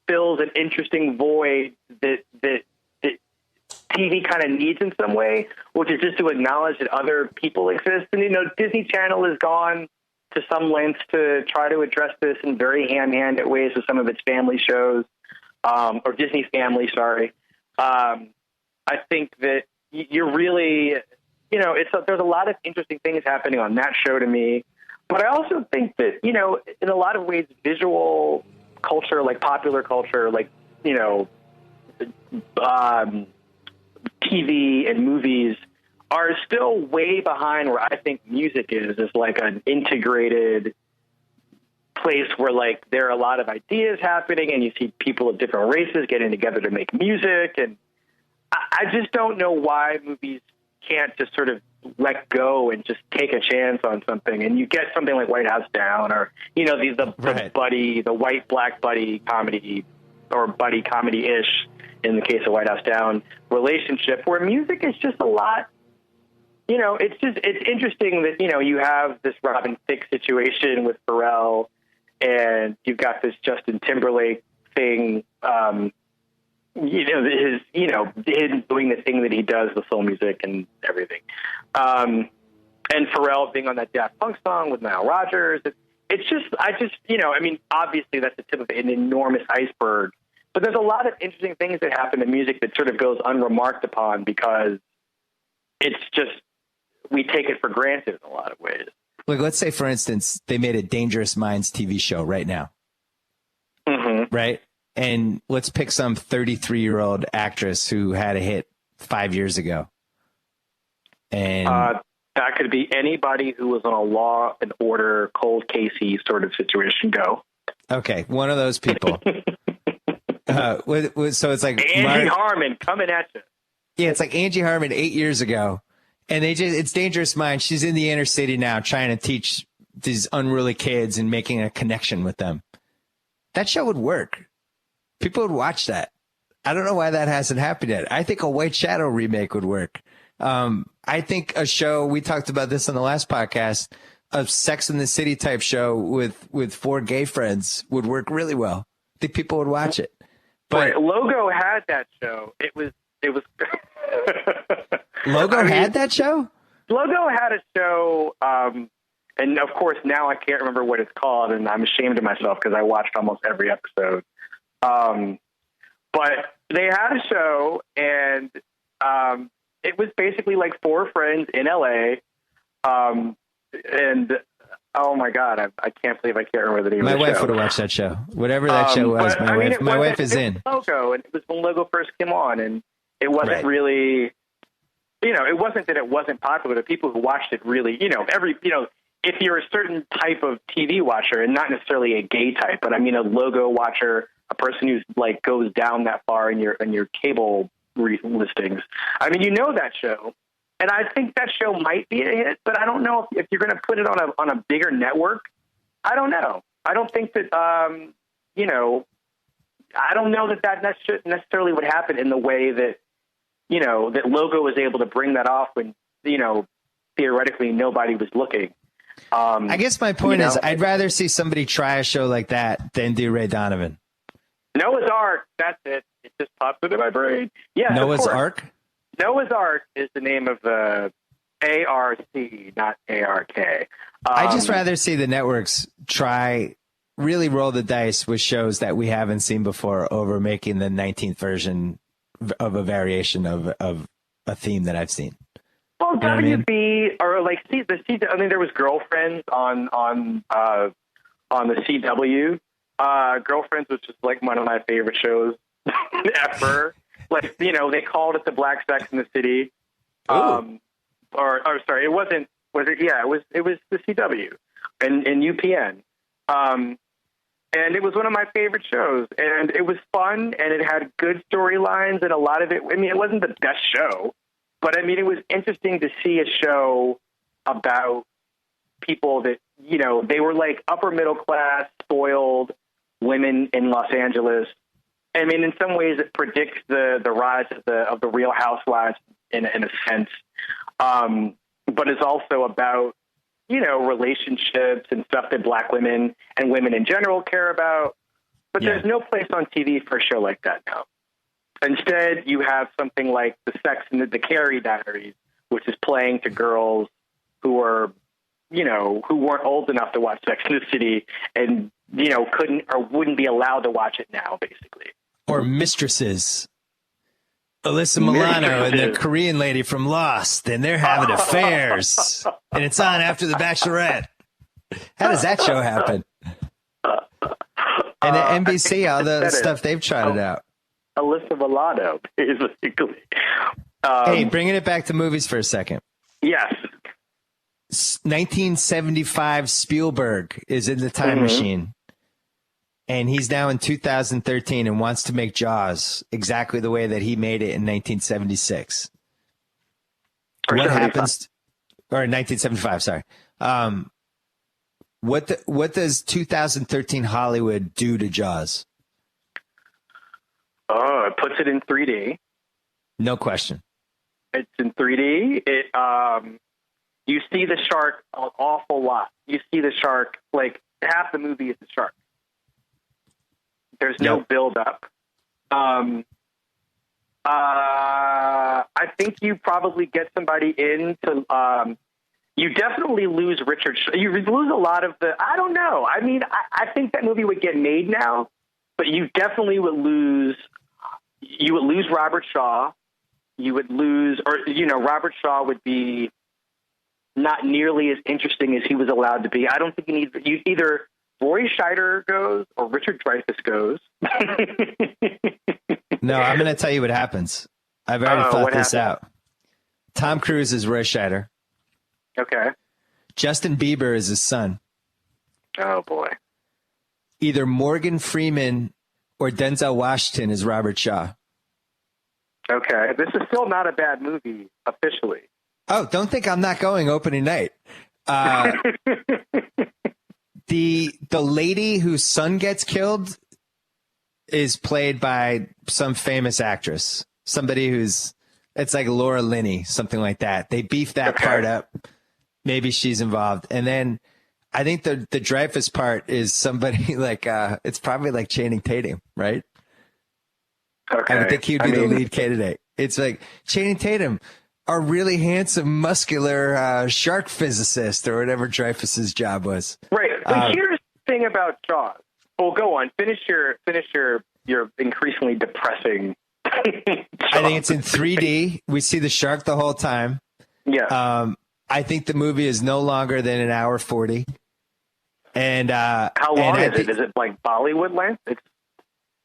fills an interesting void that TV kind of needs in some way, which is just to acknowledge that other people exist. And, Disney Channel has gone to some lengths to try to address this in very ham-handed ways with some of its family shows, or Disney Family, sorry. I think that you're really, there's a lot of interesting things happening on that show to me. But I also think that, in a lot of ways, visual culture, like popular culture, like, TV and movies are still way behind where I think music is like an integrated place where, like, there are a lot of ideas happening and you see people of different races getting together to make music. And I just don't know why movies can't just sort of let go and just take a chance on something. And you get something like White House Down, or, the buddy, the white black buddy comedy, or buddy comedy-ish in the case of White House Down relationship, where music is just a lot. It's interesting that, you have this Robin Thicke situation with Pharrell, and you've got this Justin Timberlake thing, his doing the thing that he does with soul music and everything. And Pharrell being on that Daft Punk song with Nile Rodgers. Obviously that's the tip of an enormous iceberg, but there's a lot of interesting things that happen in music that sort of goes unremarked upon because it's just, we take it for granted in a lot of ways. Look, let's say, for instance, they made a Dangerous Minds TV show right now. Mm-hmm. Right? And let's pick some 33-year-old actress who had a hit 5 years ago. And that could be anybody who was on a Law and Order, Cold Casey sort of situation. Go. Okay, one of those people. So it's like Angie Harmon coming at you. Yeah, it's like Angie Harmon 8 years ago. And it's Dangerous Minds. She's in the inner city now trying to teach these unruly kids and making a connection with them. That show would work. People would watch that. I don't know why that hasn't happened yet. I think a White Shadow remake would work. I think a show, we talked about this on the last podcast, a Sex and the City type show with four gay friends would work really well. I think people would watch it. But Logo had that show. It was Logo had that show? Logo had a show, and of course now I can't remember what it's called, and I'm ashamed of myself because I watched almost every episode. But they had a show, and it was basically like four friends in LA, and oh my God, I can't believe I can't remember the name of the show. My wife would have watched that show. Whatever that show was, my wife is in. Logo, and it was when Logo first came on, and it wasn't really, it wasn't that it wasn't popular. The people who watched it really, if you're a certain type of TV watcher, and not necessarily a gay type, but I mean a Logo watcher, a person who's like goes down that far in your cable listings. I mean, that show, and I think that show might be a hit, but I don't know if you're going to put it on a bigger network. I don't know. I don't think that I don't know that necessarily would happen in the way that that Logo was able to bring that off when theoretically nobody was looking. I guess my point is I'd rather see somebody try a show like that than do Ray Donovan. Noah's Ark. That's it. It just pops into my brain. Yeah, Noah's Ark? Noah's Ark is the name of the ARC, not ARK. I just rather see the networks really roll the dice with shows that we haven't seen before over making the 19th version of a variation of a theme that I've seen. Well, you know WB or like I mean, there was Girlfriends on the CW. Girlfriends was just like one of my favorite shows ever. Like, you know, they called it the Black Sex in the City. Sorry, it wasn't. Was it? Yeah, it was the CW and UPN. And it was one of my favorite shows, and it was fun, and it had good storylines, and a lot of it. I mean, it wasn't the best show, but I mean, it was interesting to see a show about people that, you know, they were like upper middle class, spoiled women in Los Angeles. I mean, in some ways, it predicts the rise of the Real Housewives in a sense, but it's also about, you know, relationships and stuff that Black women and women in general care about. But there's no place on TV for a show like that now. Instead, you have something like the Carrie Diaries, which is playing to girls who are, you know, who weren't old enough to watch Sex and the City and, you know, couldn't or wouldn't be allowed to watch it now, basically. Or Mistresses. Alyssa Milano and the Korean lady from Lost, and they're having affairs, and it's on after The Bachelorette. How does that show happen? And at NBC, all the stuff they've trotted out. Alyssa Milano, basically. Hey, bringing it back to movies for a second. Yes. 1975 Spielberg is in the time machine. And he's now in 2013 and wants to make Jaws exactly the way that he made it in 1976. What happens? Or 1975, sorry. What does 2013 Hollywood do to Jaws? Oh, it puts it in 3D. No question. It's in 3D. You see the shark an awful lot. You see the shark, like half the movie is the shark. There's no build-up. I think you probably get somebody in to. You definitely lose Richard. You lose a lot of the. I don't know. I mean, I think that movie would get made now, but you definitely would lose. You would lose Robert Shaw. You would lose, or you know, Robert Shaw would be not nearly as interesting as he was allowed to be. I don't think you either. Roy Scheider goes or Richard Dreyfuss goes. No, I'm going to tell you what happens. I've already thought this out. Tom Cruise is Roy Scheider. Okay. Justin Bieber is his son. Oh, boy. Either Morgan Freeman or Denzel Washington is Robert Shaw. Okay. This is still not a bad movie, officially. Oh, don't think I'm not going opening night. The lady whose son gets killed is played by some famous actress. Somebody it's like Laura Linney, something like that. They beef that part up. Maybe she's involved. And then I think the Dreyfuss part is somebody like, it's probably like Channing Tatum, right? Okay. I would think he'd be the lead candidate. It's like Channing Tatum, a really handsome, muscular shark physicist or whatever Dreyfuss's job was. Right. But here's the thing about Jaws. Well, go on. Finish your increasingly depressing. I think it's in 3D. We see the shark the whole time. Yeah. I think the movie is no longer than an hour 40. And how long is it? Is it like Bollywood length?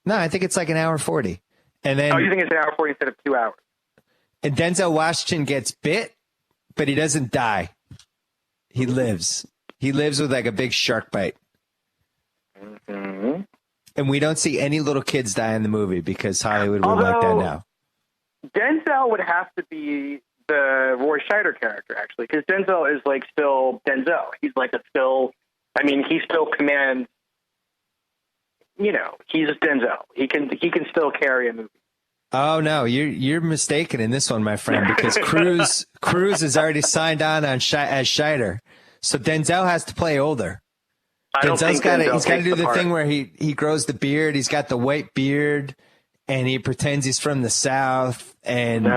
No, I think it's like an hour 40. And then you think it's an hour 40 instead of 2 hours? And Denzel Washington gets bit, but he doesn't die. He lives. He lives with like a big shark bite. Mm-hmm. And we don't see any little kids die in the movie because Hollywood would like that now. Denzel would have to be the Roy Scheider character, actually, because Denzel is like still Denzel. He's like he still commands, you know, he's Denzel. He can still carry a movie. Oh no, you're mistaken in this one, my friend, because Cruz is already signed on as Scheider, so Denzel has to play older. Denzel's got to. He's got to do the thing where he grows the beard. He's got the white beard, and he pretends he's from the South, and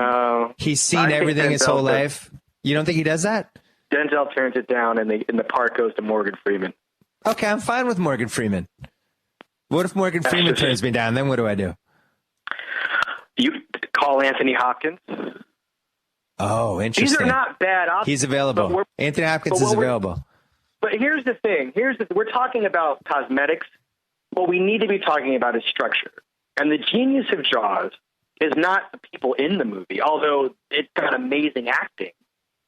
he's seen everything his whole life. You don't think he does that? Denzel turns it down, and the part goes to Morgan Freeman. Okay, I'm fine with Morgan Freeman. What if Morgan Freeman turns me down? Then what do I do? You call Anthony Hopkins. Oh, interesting. These are not bad options. He's available. Anthony Hopkins is available. But here's the thing. We're talking about cosmetics. What we need to be talking about is structure. And the genius of Jaws is not the people in the movie, although it's got amazing acting.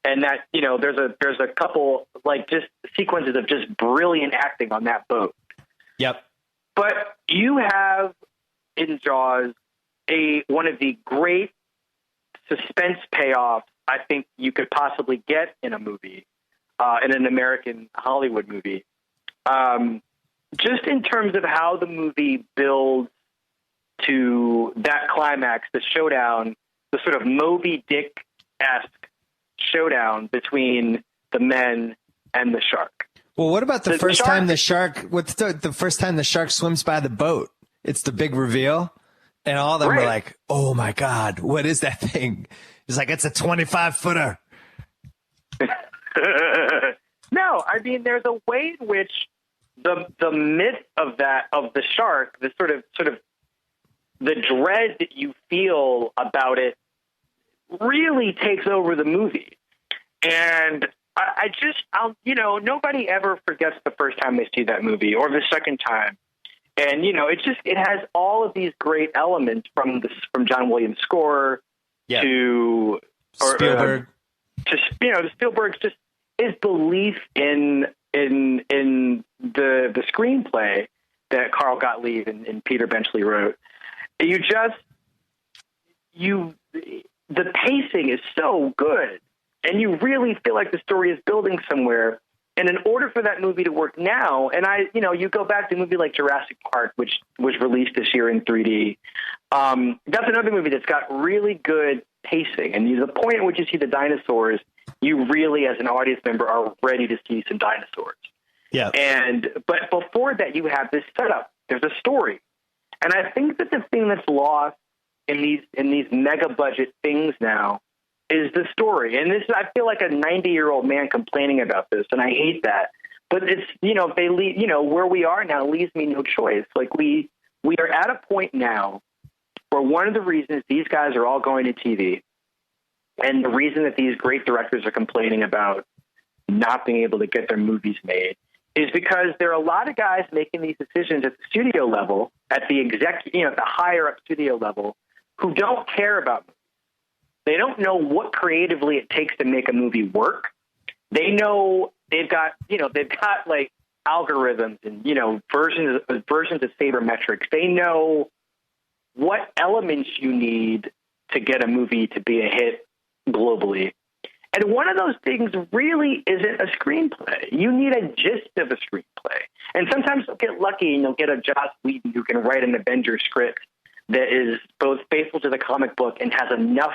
And that, there's a couple like just sequences of just brilliant acting on that boat. Yep. But you have in Jaws one of the great suspense payoffs I think you could possibly get in a movie, in an American Hollywood movie. Just in terms of how the movie builds to that climax, the showdown, the sort of Moby Dick-esque showdown between the men and the shark. Well, what about the first time the shark? What's the first time the shark swims by the boat? It's the big reveal, and all of them were like, "Oh my God, what is that thing?" It's like it's a 25-footer. No, I mean there's a way in which the myth of the shark, the sort of the dread that you feel about it, really takes over the movie. And nobody ever forgets the first time they see that movie or the second time. And, it has all of these great elements from John Williams' score to Spielberg. To Spielberg's just his belief in the screenplay that Carl Gottlieb and Peter Benchley wrote. The pacing is so good, and you really feel like the story is building somewhere. And in order for that movie to work now, and you go back to a movie like Jurassic Park, which was released this year in 3D. That's another movie that's got really good pacing. And the point at which you see the dinosaurs, you really, as an audience member, are ready to see some dinosaurs. Yeah. But before that, you have this setup. There's a story. And I think that the thing that's lost in these mega budget things now is the story. And I feel like a 90-year-old man complaining about this, and I hate that. But it's, where we are now leaves me no choice. Like we are at a point now where one of the reasons these guys are all going to TV, and the reason that these great directors are complaining about not being able to get their movies made, is because there are a lot of guys making these decisions at the studio level, at the the higher up studio level, who don't care about movies. They don't know what creatively it takes to make a movie work. They know they've got like algorithms and, versions of sabermetrics. They know what elements you need to get a movie to be a hit globally. And one of those things really isn't a screenplay. You need a gist of a screenplay. And sometimes you'll get lucky and you'll get a Joss Whedon who can write an Avengers script that is both faithful to the comic book and has enough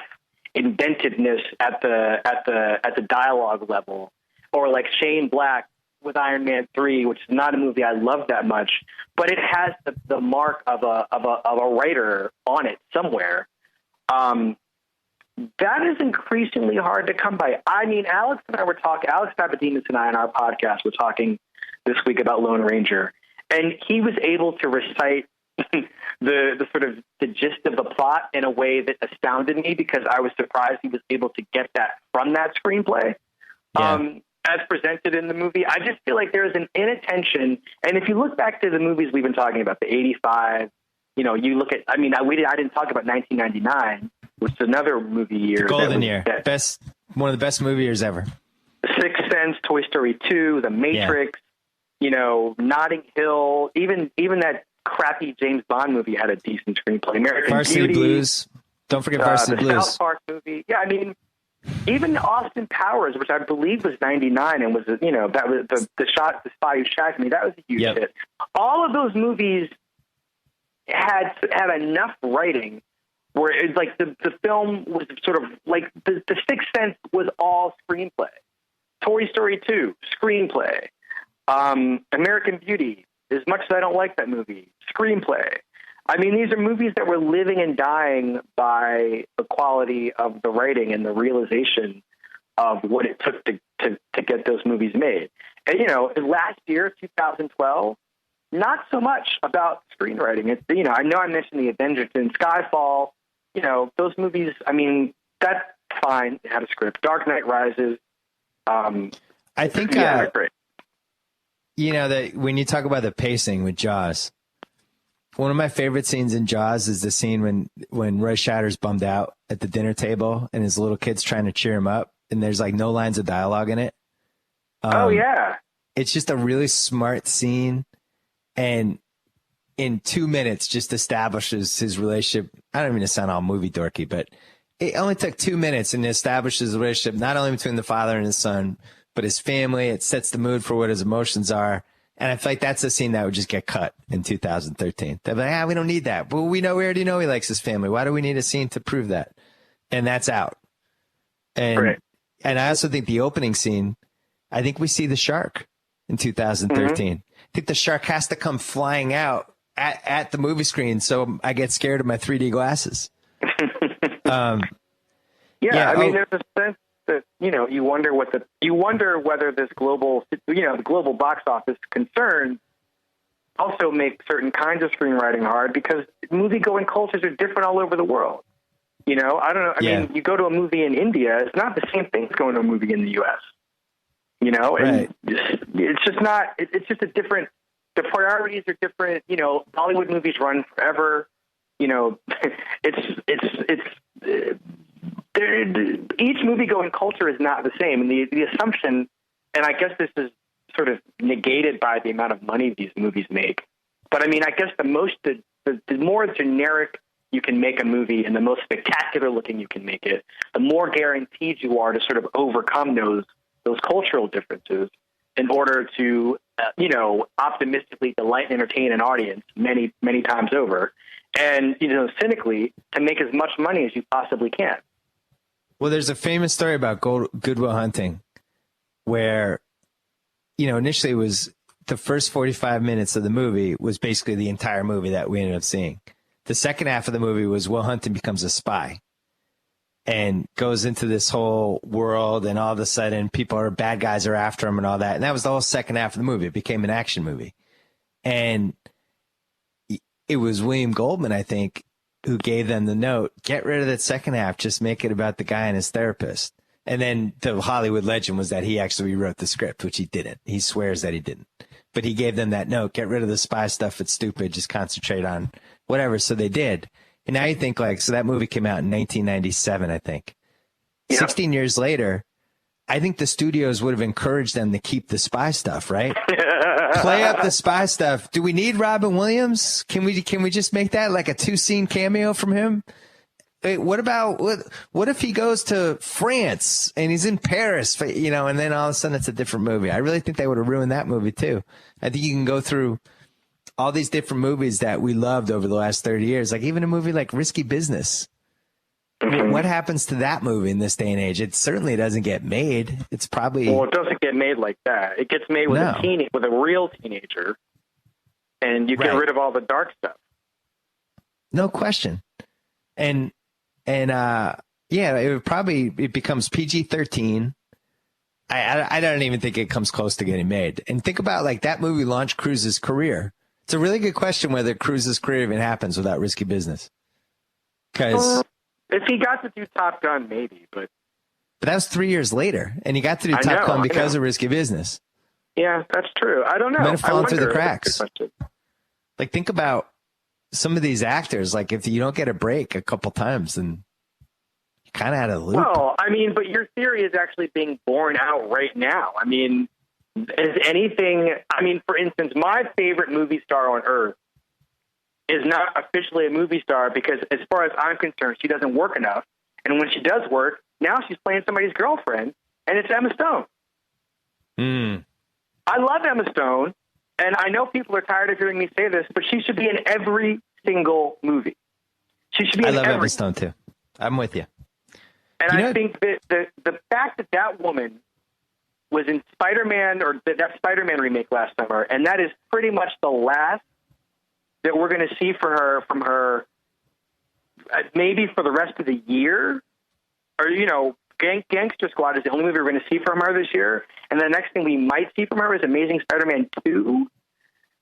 inventiveness at the dialogue level, or like Shane Black with Iron Man 3, which is not a movie I love that much, but it has the mark of a writer on it somewhere. That is increasingly hard to come by. I mean, Alex Papademos and I on our podcast were talking this week about Lone Ranger, and he was able to recite the sort of the gist of the plot in a way that astounded me, because I was surprised he was able to get that from that screenplay. As presented in the movie. I just feel like there's an inattention. And if you look back to the movies we've been talking about, the 85, you look at, I didn't talk about 1999, which is another movie year. Golden year. One of the best movie years ever. Sixth Sense, Toy Story 2, The Matrix, Notting Hill, even that crappy James Bond movie had a decent screenplay. American Varsity Beauty, Blues. Don't forget Varsity Blues. South Park movie. Yeah, even Austin Powers, which I believe was 99 and was, that was the Spy Who Shagged Me. That was a huge hit. All of those movies had enough writing where it's like the film was sort of like the Sixth Sense was all screenplay. Toy Story 2, screenplay. American Beauty, as much as I don't like that movie, Screenplay. I mean, these are movies that were living and dying by the quality of the writing and the realization of what it took to get those movies made. And, last year, 2012, not so much about screenwriting. It's, I know I mentioned The Avengers and Skyfall, those movies, I mean, that's fine. It had a script. Dark Knight Rises. I think, great. That when you talk about the pacing with Jaws, one of my favorite scenes in Jaws is the scene when Roy Scheider's bummed out at the dinner table and his little kid's trying to cheer him up, and there's like no lines of dialogue in it. Yeah. It's just a really smart scene, and in 2 minutes just establishes his relationship. I don't mean to sound all movie dorky, but it only took 2 minutes and establishes the relationship not only between the father and his son, but his family. It sets the mood for what his emotions are. And I feel like that's a scene that would just get cut in 2013. They're like, we don't need that. But we already know he likes his family. Why do we need a scene to prove that? And that's out. And I also think the opening scene, I think we see the shark in 2013. I think the shark has to come flying out at the movie screen, so I get scared of my 3D glasses. I mean, there's a sense that you wonder whether this global, the global box office concerns also make certain kinds of screenwriting hard because movie-going cultures are different all over the world. I don't know. I mean, you go to a movie in India, it's not the same thing as going to a movie in the U.S. And it's just not. It's just a different. The priorities are different. Bollywood movies run forever. Each movie-going culture is not the same, and the assumption, and I guess this is sort of negated by the amount of money these movies make. But I mean, I guess the more generic you can make a movie and the most spectacular looking you can make it, the more guaranteed you are to sort of overcome those cultural differences in order to, optimistically delight and entertain an audience many, many times over. And, cynically, to make as much money as you possibly can. Well, there's a famous story about Good Will Hunting where, initially it was the first 45 minutes of the movie was basically the entire movie that we ended up seeing. The second half of the movie was Will Hunting becomes a spy and goes into this whole world, and all of a sudden bad guys are after him and all that. And that was the whole second half of the movie. It became an action movie. And it was William Goldman, I think, who gave them the note, get rid of that second half, just make it about the guy and his therapist. And then the Hollywood legend was that he actually rewrote the script, which he didn't. He swears that he didn't. But he gave them that note, get rid of the spy stuff, it's stupid, just concentrate on whatever. So they did. And now you think so that movie came out in 1997, I think. Yeah. 16 years later, I think the studios would have encouraged them to keep the spy stuff, right? Play up the spy stuff. Do we need Robin Williams? Can we just make that like a 2-scene cameo from him? Hey, what if he goes to France and he's in Paris, and then all of a sudden it's a different movie? I really think they would have ruined that movie too. I think you can go through all these different movies that we loved over the last 30 years, like even a movie like Risky Business. What happens to that movie in this day and age? It certainly doesn't get made. It's probably... Well, it doesn't get made like that. It gets made with with a real teenager, and you get rid of all the dark stuff. No question. And it becomes PG-13. I don't even think it comes close to getting made. And think about that movie launched Cruise's career. It's a really good question whether Cruise's career even happens without Risky Business. Because if he got to do Top Gun, maybe, but that was 3 years later, and he got to do Top Gun because of Risky Business. Yeah, that's true. I don't know. Might have fallen through the cracks. Think about some of these actors. If you don't get a break a couple times, then you kind of had a loop. Well, I mean, but your theory is actually being borne out right now. I mean, for instance, my favorite movie star on earth is not officially a movie star because, as far as I'm concerned, she doesn't work enough. And when she does work, now she's playing somebody's girlfriend, and it's Emma Stone. I love Emma Stone, and I know people are tired of hearing me say this, but she should be in every single movie. She should be in every. I love Emma Stone, too. I'm with you. And I think that the fact that woman was in Spider-Man, or that Spider-Man remake last summer, and that is pretty much the last that we're going to see from her, maybe for the rest of the year. Or, you know, Gangster Squad is the only movie we're going to see from her this year, and the next thing we might see from her is Amazing Spider-Man 2.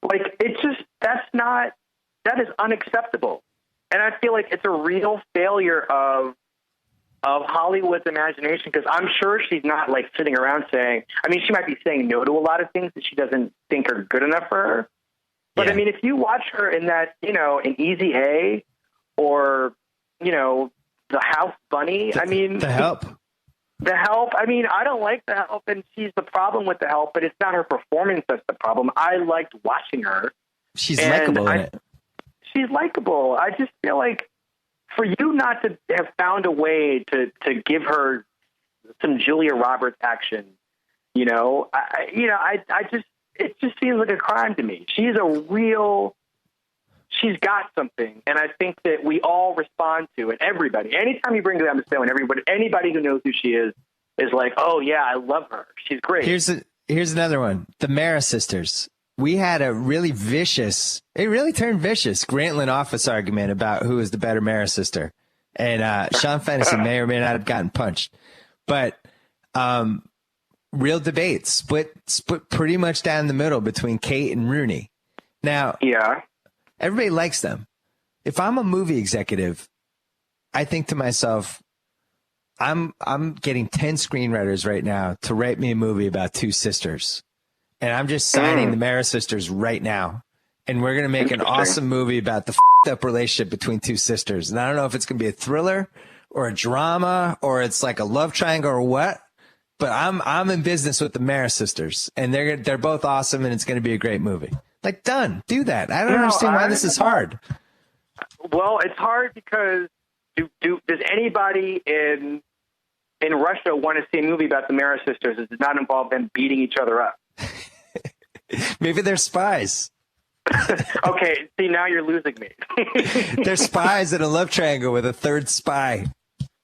Like, it's just, that is unacceptable. And I feel like it's a real failure of Hollywood's imagination, because I'm sure she's not like sitting around saying, I mean, she might be saying no to a lot of things that she doesn't think are good enough for her. But yeah. I mean, if you watch her in that, you know, in Easy A, or, you know, The House Bunny, The Help. I mean, I don't like The Help, and she's the problem with The Help, but it's not her performance that's the problem. I liked watching her. She's likable in it. She's likable. I just feel like for you not to have found a way to give her some Julia Roberts action, you know, it just seems like a crime to me. She's got something, and I think that we all respond to it. Everybody, anytime you bring them to film, anybody who knows who she is like, oh yeah, I love her. She's great. Here's another one. The Mara sisters. We had a really vicious, it really turned vicious, Grantland office argument about who is the better Mara sister. And Sean Fennessy may or may not have gotten punched. But real debate, split pretty much down the middle between Kate and Rooney. Now, yeah, everybody likes them. If I'm a movie executive, I think to myself, I'm getting 10 screenwriters right now to write me a movie about two sisters. And I'm just signing the Mara sisters right now. And we're going to make an awesome movie about the f***ed up relationship between two sisters. And I don't know if it's going to be a thriller or a drama or it's like a love triangle or what. But I'm in business with the Mara sisters. And they're both awesome, and it's going to be a great movie. Like, done. Do that. I don't understand why this is hard. Well, it's hard because does anybody in Russia want to see a movie about the Mara sisters that does not involve them beating each other up? Maybe they're spies. Okay, see, now you're losing me. They're spies in a love triangle with a third spy.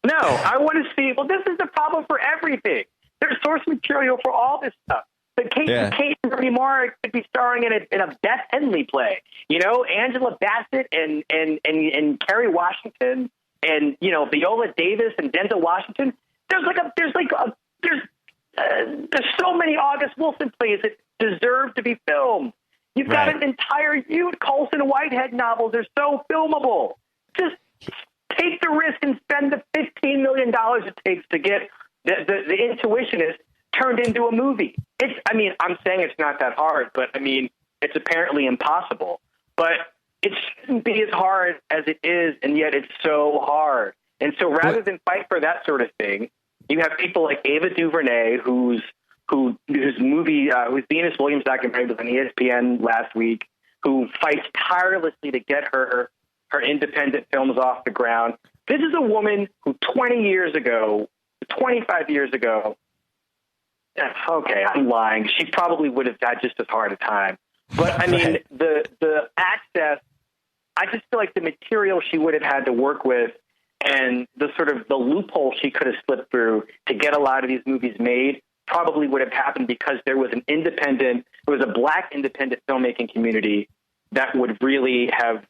No, I want to see, well, this is the problem for everything. There's source material for all this stuff. But Kate and Wesley Morris could be starring in a Beth Henley play. You know, Angela Bassett and Kerry Washington and, you know, Viola Davis and Denzel Washington. There's so many August Wilson plays that deserve to be filmed. You've got an entire Colson Whitehead novels. They're so filmable. Just take the risk and spend the $15 million it takes to get the Intuitionist turned into a movie. I'm saying it's not that hard, but I mean, it's apparently impossible. But it shouldn't be as hard as it is, and yet it's so hard. And so rather than fight for that sort of thing, you have people like Ava DuVernay, whose Venus Williams documentary was on ESPN last week, who fights tirelessly to get her independent films off the ground. This is a woman who 25 years ago, okay, I'm lying. She probably would have had just as hard a time. But I mean, the access, I just feel like the material she would have had to work with and the sort of the loophole she could have slipped through to get a lot of these movies made probably would have happened because there was a black independent filmmaking community that would really have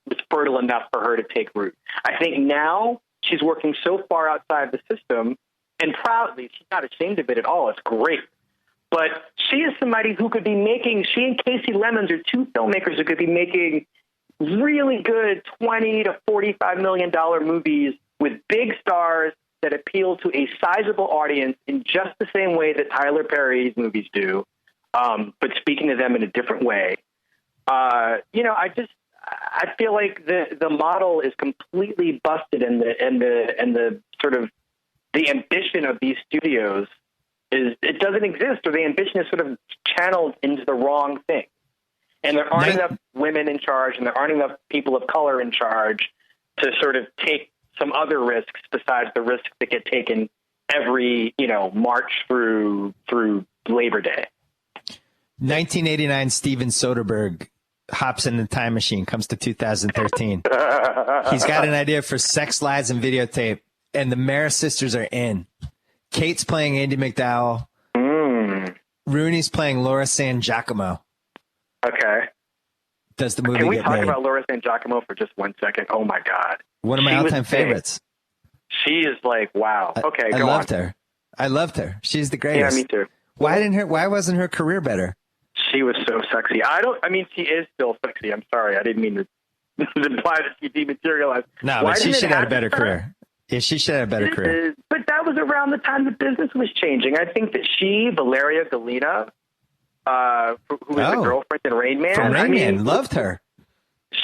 was fertile enough for her to take root. I think now she's working so far outside the system, and proudly, she's not ashamed of it at all. It's great. But she is somebody who could be making, she and Casey Lemons are two filmmakers who could be making really good $20 to $45 million movies with big stars that appeal to a sizable audience in just the same way that Tyler Perry's movies do, but speaking to them in a different way. I feel like the model is completely busted, and the sort of the ambition of these studios it doesn't exist, or the ambition is sort of channeled into the wrong thing. And there aren't enough women in charge, and there aren't enough people of color in charge to sort of take some other risks besides the risks that get taken every, March through Labor Day. 1989, Steven Soderbergh hops in the time machine, comes to 2013. He's got an idea for Sex, Lies, and Videotape, and the Mara sisters are in. Kate's playing Andy McDowell. Rooney's playing Laura San Giacomo. Okay. Does the movie Can we get talk made? about Laura San Giacomo for just 1 second? Oh my God. One of my all-time favorites. She is like, wow. Okay, I go loved on. her. I loved her. She's the Yeah, greatest. me too. Why wasn't her career better? She was so sexy. She is still sexy. I'm sorry. I didn't mean to imply that she dematerialized. No, but she should have had a better career. Yeah, she should have a better career. But that was around the time the business was changing. I think that Valeria Galina, who was the girlfriend in Rain Man. From Rain Man, loved her.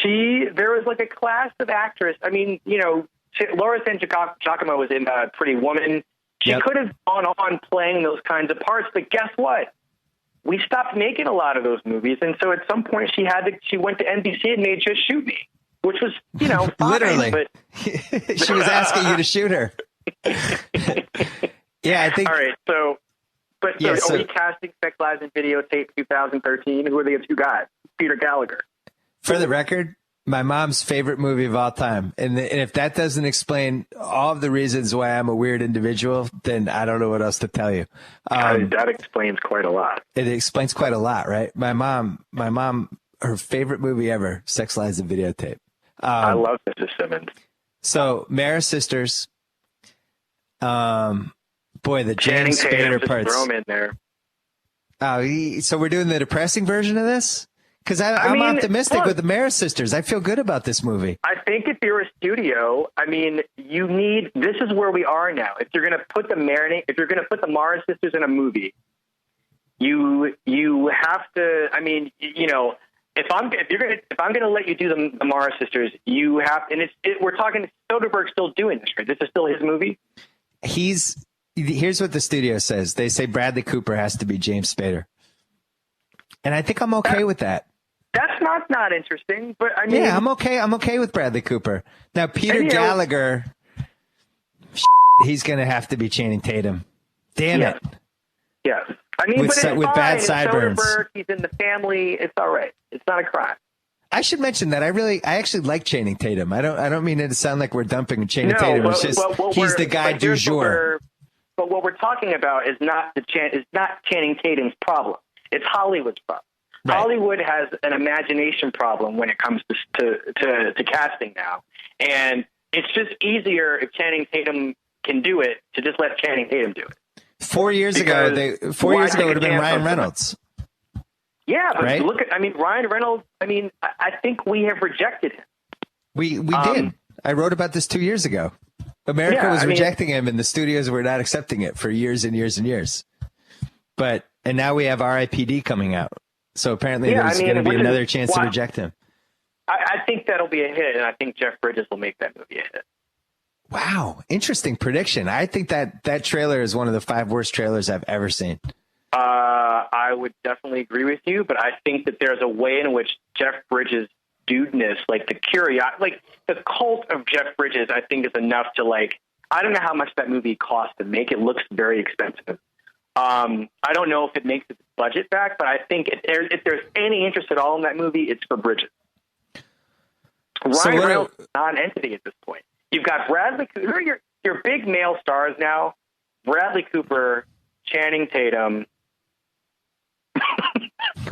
There was like a class of actress. I mean, Laura San Giacomo was in Pretty Woman. She could have gone on playing those kinds of parts, but guess what? We stopped making a lot of those movies, and so at some point she went to NBC and made Just Shoot Me, which was, fine, literally. But she was asking you to shoot her. Yeah, I think. All right, so are we casting Sex Lives and Videotape 2013? Who are the two guys? Peter Gallagher. For the record, my mom's favorite movie of all time. And if that doesn't explain all of the reasons why I'm a weird individual, then I don't know what else to tell you. That explains quite a lot. It explains quite a lot, right? My mom, her favorite movie ever, Sex Lives and Videotape. I love Mrs. Simmons. So, Mara Sisters. Boy, the James Spader parts. Throw him in there. So we're doing the depressing version of this? Because I'm optimistic with the Mara Sisters. I feel good about this movie. I think if you're a studio, this is where we are now. If you're going to put the Mara Sisters in a movie, you have to. If I'm going to let you do the Mara Sisters, you have. And we're talking. Soderbergh's still doing this, right? This is still his movie. Here's what the studio says. They say Bradley Cooper has to be James Spader, and I think I'm okay with that. That's not interesting, but yeah, I'm okay. I'm okay with Bradley Cooper. Now, Peter Gallagher, he's going to have to be Channing Tatum. Damn it. Yes. With bad sideburns. He's in the family. It's all right. It's not a crime. I should mention that I actually like Channing Tatum. I don't mean it to sound like we're dumping Channing Tatum. It's just he's the guy du jour. But what we're talking about is not Channing Tatum's problem. It's Hollywood's problem. Right. Hollywood has an imagination problem when it comes to casting now, and it's just easier if Channing Tatum can do it to just let Channing Tatum do it. 4 years ago, it would have been Ryan Reynolds. Yeah, but right? look at Ryan Reynolds. I think we have rejected him. We did. I wrote about this 2 years ago. America was rejecting him, and the studios were not accepting it for years and years and years. And now we have R.I.P.D. coming out. So apparently there's going to be another chance to reject him. I think that'll be a hit, and I think Jeff Bridges will make that movie a hit. Wow. Interesting prediction. I think that trailer is one of the 5 worst trailers I've ever seen. I would definitely agree with you, but I think that there's a way in which Jeff Bridges' dudeness, like the cult of Jeff Bridges, I think is enough to I don't know how much that movie cost to make. It looks very expensive. I don't know if it makes its budget back, but I think if there's any interest at all in that movie, it's for Bridges. Ryan Reynolds is not an entity at this point. You've got Bradley Cooper. Who are your big male stars now? Bradley Cooper, Channing Tatum.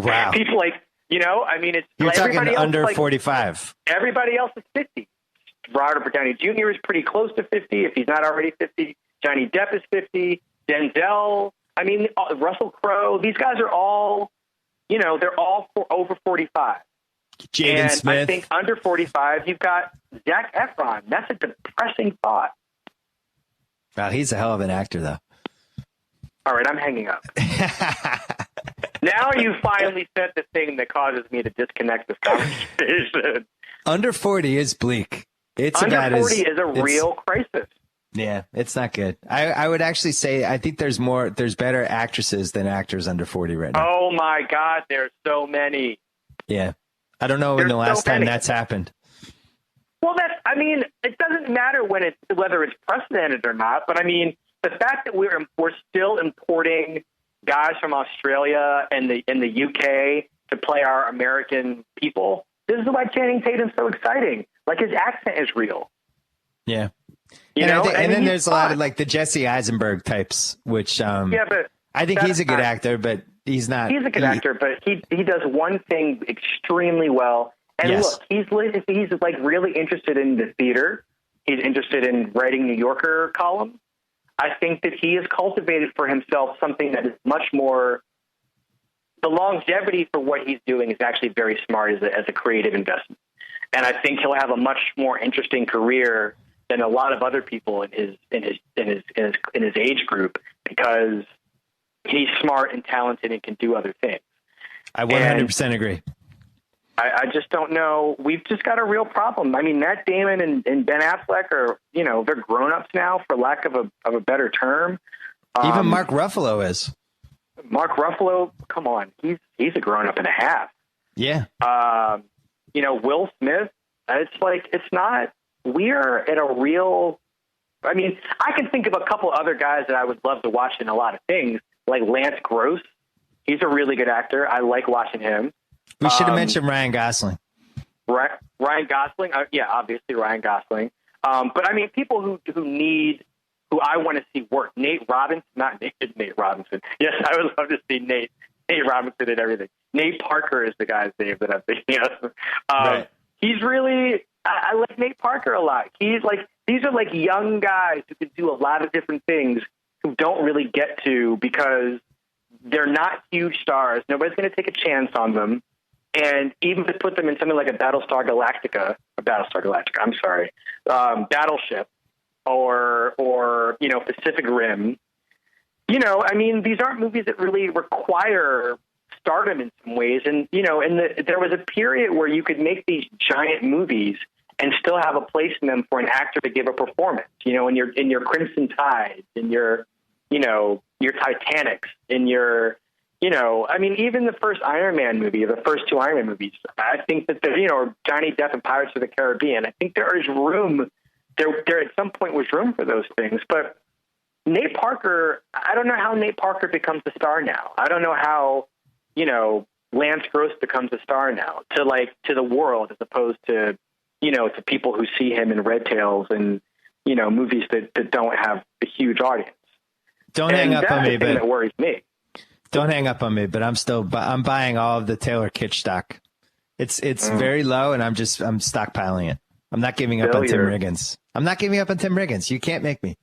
Wow. People it's you're talking everybody under else 45. Everybody else is 50. Robert Downey Jr. is pretty close to 50 if he's not already 50. Johnny Depp is 50. Denzel. Russell Crowe. These guys are all, they're all over 45. Jaden Smith. I think under 45, you've got Zac Efron. That's a depressing thought. Wow, he's a hell of an actor, though. All right, I'm hanging up. Now you finally said the thing that causes me to disconnect this conversation. Under 40 is bleak. Under 40 is a real crisis. Yeah, it's not good. I would actually say I think there's better actresses than actors under 40 right now. Oh my God, there's so many. Yeah. I don't know when the last time that's happened. Well, it doesn't matter whether it's precedented or not, but the fact that we're still importing guys from Australia and the UK to play our American people, this is why Channing Tatum's so exciting. His accent is real. Yeah. And then there's a lot of the Jesse Eisenberg types, which I think he's a good actor, but He's not. He's a good actor, but he does one thing extremely well. And Yes. look, he's like really interested in the theater. He's interested in writing New Yorker columns. I think that he has cultivated for himself something that is much more. The longevity for what he's doing is actually very smart as a creative investment, and I think he'll have a much more interesting career than a lot of other people in his age group, because he's smart and talented and can do other things. I 100% agree. I just don't know. We've just got a real problem. I mean, Matt Damon and Ben Affleck are, they're grown-ups now, for lack of a better term. Even Mark Ruffalo is. Mark Ruffalo, come on. He's a grown-up and a half. Yeah. Will Smith, we're at a real, I mean, I can think of a couple other guys that I would love to watch in a lot of things, like Lance Gross. He's a really good actor. I like watching him. We should have mentioned Ryan Gosling. Ryan Gosling, obviously Ryan Gosling. But I mean, people who I want to see work. Nate Robinson. Yes, I would love to see Nate Robinson and everything. Nate Parker is the guy's name that I'm thinking of. Right. He's really, I like Nate Parker a lot. He's like, these are like young guys who can do a lot of different things who don't really get to, because they're not huge stars. Nobody's going to take a chance on them. And even to put them in something like a Battlestar Galactica, Battleship, or Pacific Rim, I mean, these aren't movies that really require stardom in some ways. And, there was a period where you could make these giant movies and still have a place in them for an actor to give a performance, in your Crimson Tide, in your Titanics, in your, I mean, even the first Iron Man movie, the first two Iron Man movies, I think that, Johnny Depp and Pirates of the Caribbean, I think there is room, there at some point was room for those things. But Nate Parker, I don't know how Nate Parker becomes a star now. I don't know how, Lance Gross becomes a star now to the world, as opposed to, to people who see him in Red Tails and, movies that don't have a huge audience. Don't hang up on me, but that worries me. Don't hang up on me, but I'm buying all of the Taylor Kitsch stock. It's very low, and I'm stockpiling it. I'm not giving up on Tim Riggins. I'm not giving up on Tim Riggins. You can't make me.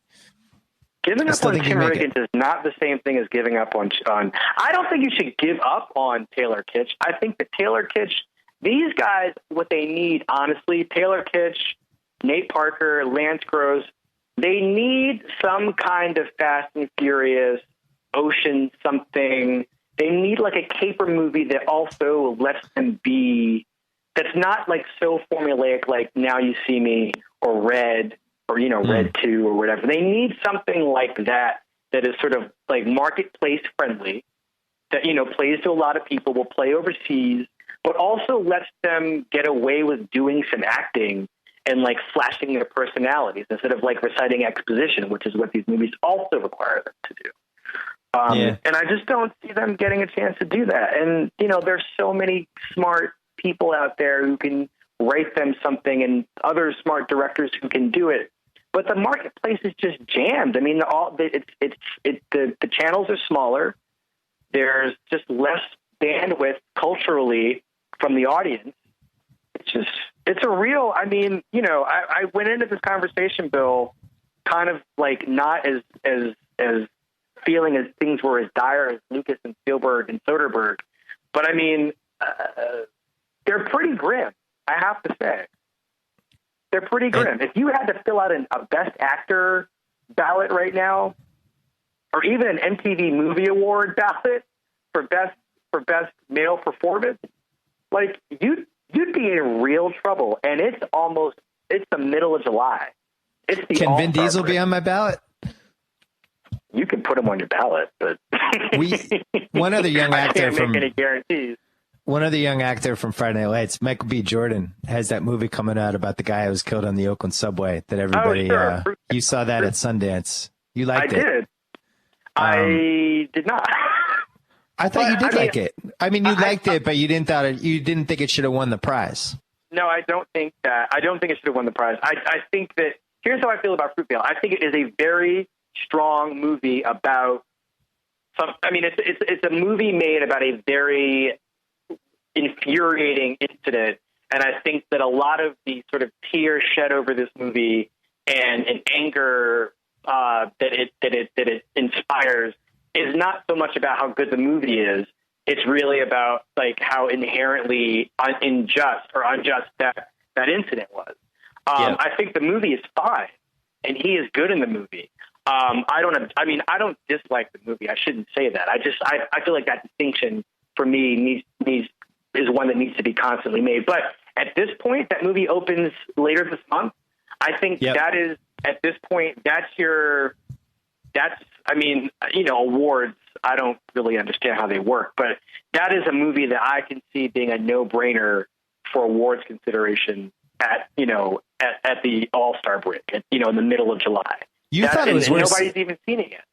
Giving up on Tim Riggins is not the same thing as giving up on. I don't think you should give up on Taylor Kitsch. I think that Taylor Kitsch, these guys, what they need, honestly, Taylor Kitsch, Nate Parker, Lance Gross, they need some kind of Fast and Furious, Ocean something. They need like a caper movie that also lets them be, that's not like so formulaic, like Now You See Me or Red or, Red 2 or whatever. They need something like that is sort of like marketplace friendly, that, plays to a lot of people, will play overseas, but also lets them get away with doing some acting and like flashing their personalities instead of like reciting exposition, which is what these movies also require them to do. And I just don't see them getting a chance to do that. And, there's so many smart people out there who can write them something, and other smart directors who can do it. But the marketplace is just jammed. I mean, the channels are smaller. There's just less bandwidth culturally from the audience. It's a real, I mean, I went into this conversation, Bill, kind of like not as feeling as things were as dire as Lucas and Spielberg and Soderbergh. But I mean, they're pretty grim, I have to say. They're pretty grim. If you had to fill out a Best Actor ballot right now, or even an MTV Movie Award ballot for best male performance, like you'd be in real trouble. And it's the middle of July. Can Vin Diesel be on my ballot? You can put him on your ballot, but one other young actor I can't make any guarantees. One other young actor from Friday Night Lights, Michael B. Jordan, has that movie coming out about the guy who was killed on the Oakland subway that everybody, you saw that at Sundance. You liked it. I did. I did not. I thought you did like it. I mean, you liked it, but you didn't think it should have won the prize. No, I don't think that. I don't think it should have won the prize. I think that, here's how I feel about Fruitvale. I think it is a very strong movie about it's a movie made about a very infuriating incident, and I think that a lot of the sort of tears shed over this movie and an anger that it inspires is not so much about how good the movie is. It's really about like how inherently unjust that incident was. I think the movie is fine, and he is good in the movie. I don't dislike the movie. I shouldn't say that. I feel like that distinction for me is one that needs to be constantly made. But at this point, that movie opens later this month. I think that is, at this point, awards, I don't really understand how they work, but that is a movie that I can see being a no-brainer for awards consideration at the All-Star break, in the middle of July. Nobody's even seen it yet.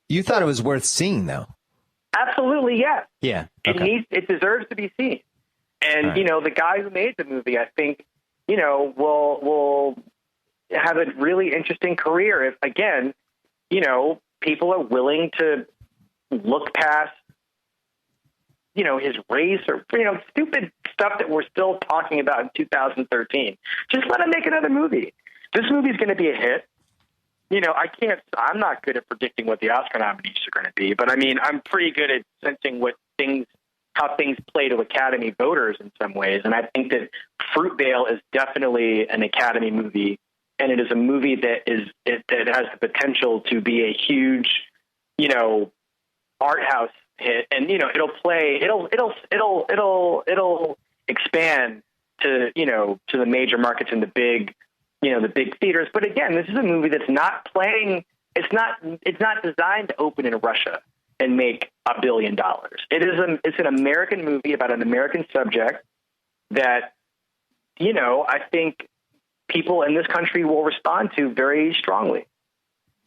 You thought it was worth seeing, though. Absolutely, yes. Yeah. Okay. It deserves to be seen. And, right. The guy who made the movie, I think, will have a really interesting career if, again, people are willing to look past, his race or, stupid stuff that we're still talking about in 2013. Just let him make another movie. This movie's going to be a hit. I'm not good at predicting what the Oscar nominees are going to be, but I'm pretty good at sensing how things play to Academy voters in some ways. And I think that Fruitvale is definitely an Academy movie, and it is a movie that has the potential to be a huge, art house hit. And, it'll expand to the major markets and the big theaters. But again, this is a movie that's not playing. It's not designed to open in Russia and make $1 billion. It's an American movie about an American subject that, I think people in this country will respond to very strongly.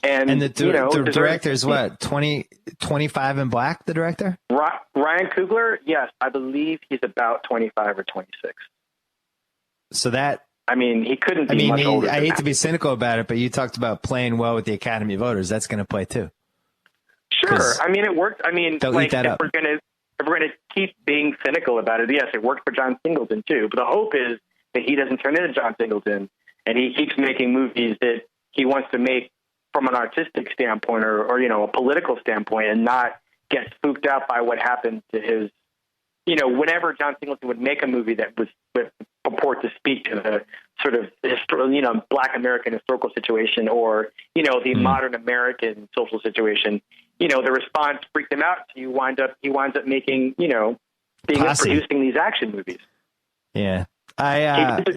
And the director is what, 25 and black, the director? Ryan Coogler, yes, I believe he's about 25 or 26. So that, he couldn't be much older. I hate to be cynical about it, but you talked about playing well with the Academy voters. That's going to play too. Sure. It worked. They'll eat that up. If we're going to keep being cynical about it, yes, it worked for John Singleton too. But the hope is that he doesn't turn into John Singleton, and he keeps making movies that he wants to make from an artistic standpoint or a political standpoint, and not get spooked out by what happened to his. Whenever John Singleton would make a movie that would purport to speak to the sort of Black American historical situation or the modern American social situation, the response freaked him out. So he winds up making producing these action movies. Yeah,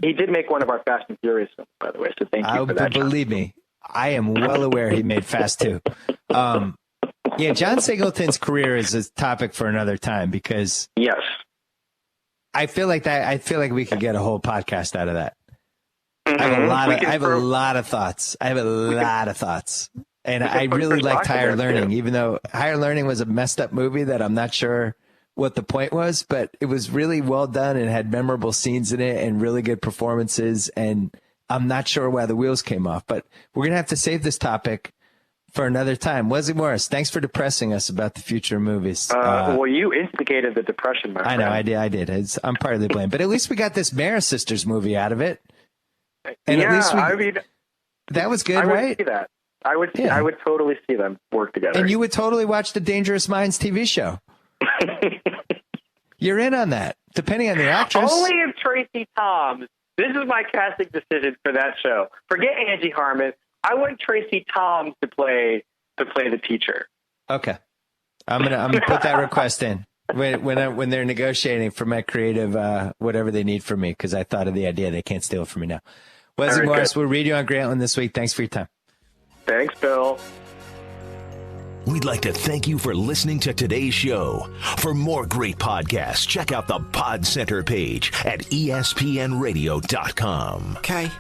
he did make one of our Fast and Furious films, by the way. So thank you for that. Believe me, I am well aware he made Fast 2. Yeah, John Singleton's career is a topic for another time because yes, I feel like we could get a whole podcast out of that. Mm-hmm. I have a lot of thoughts. And I really liked Higher Learning, even though Higher Learning was a messed up movie that I'm not sure what the point was, but it was really well done and had memorable scenes in it and really good performances. And I'm not sure why the wheels came off, but we're going to have to save this topic for another time. Wesley Morris, thanks for depressing us about the future of movies. Well, you instigated the depression, my friend. I know, I did. I'm partly blamed. But at least we got this Maris Sisters movie out of it. And yeah, at least that was good, right? I would see that. I would totally see them work together. And you would totally watch the Dangerous Minds TV show. You're in on that, depending on the actress. Only if Tracy Thoms. This is my casting decision for that show. Forget Angie Harmon. I want Tracy Thoms to play the teacher. Okay, I'm gonna put that request in when they're negotiating for my creative whatever they need from me, because I thought of the idea. They can't steal it from me now. Wesley Morris, we'll read you on Grantland this week. Thanks for your time. Thanks, Bill. We'd like to thank you for listening to today's show. For more great podcasts, check out the Pod Center page at espnradio.com. Okay.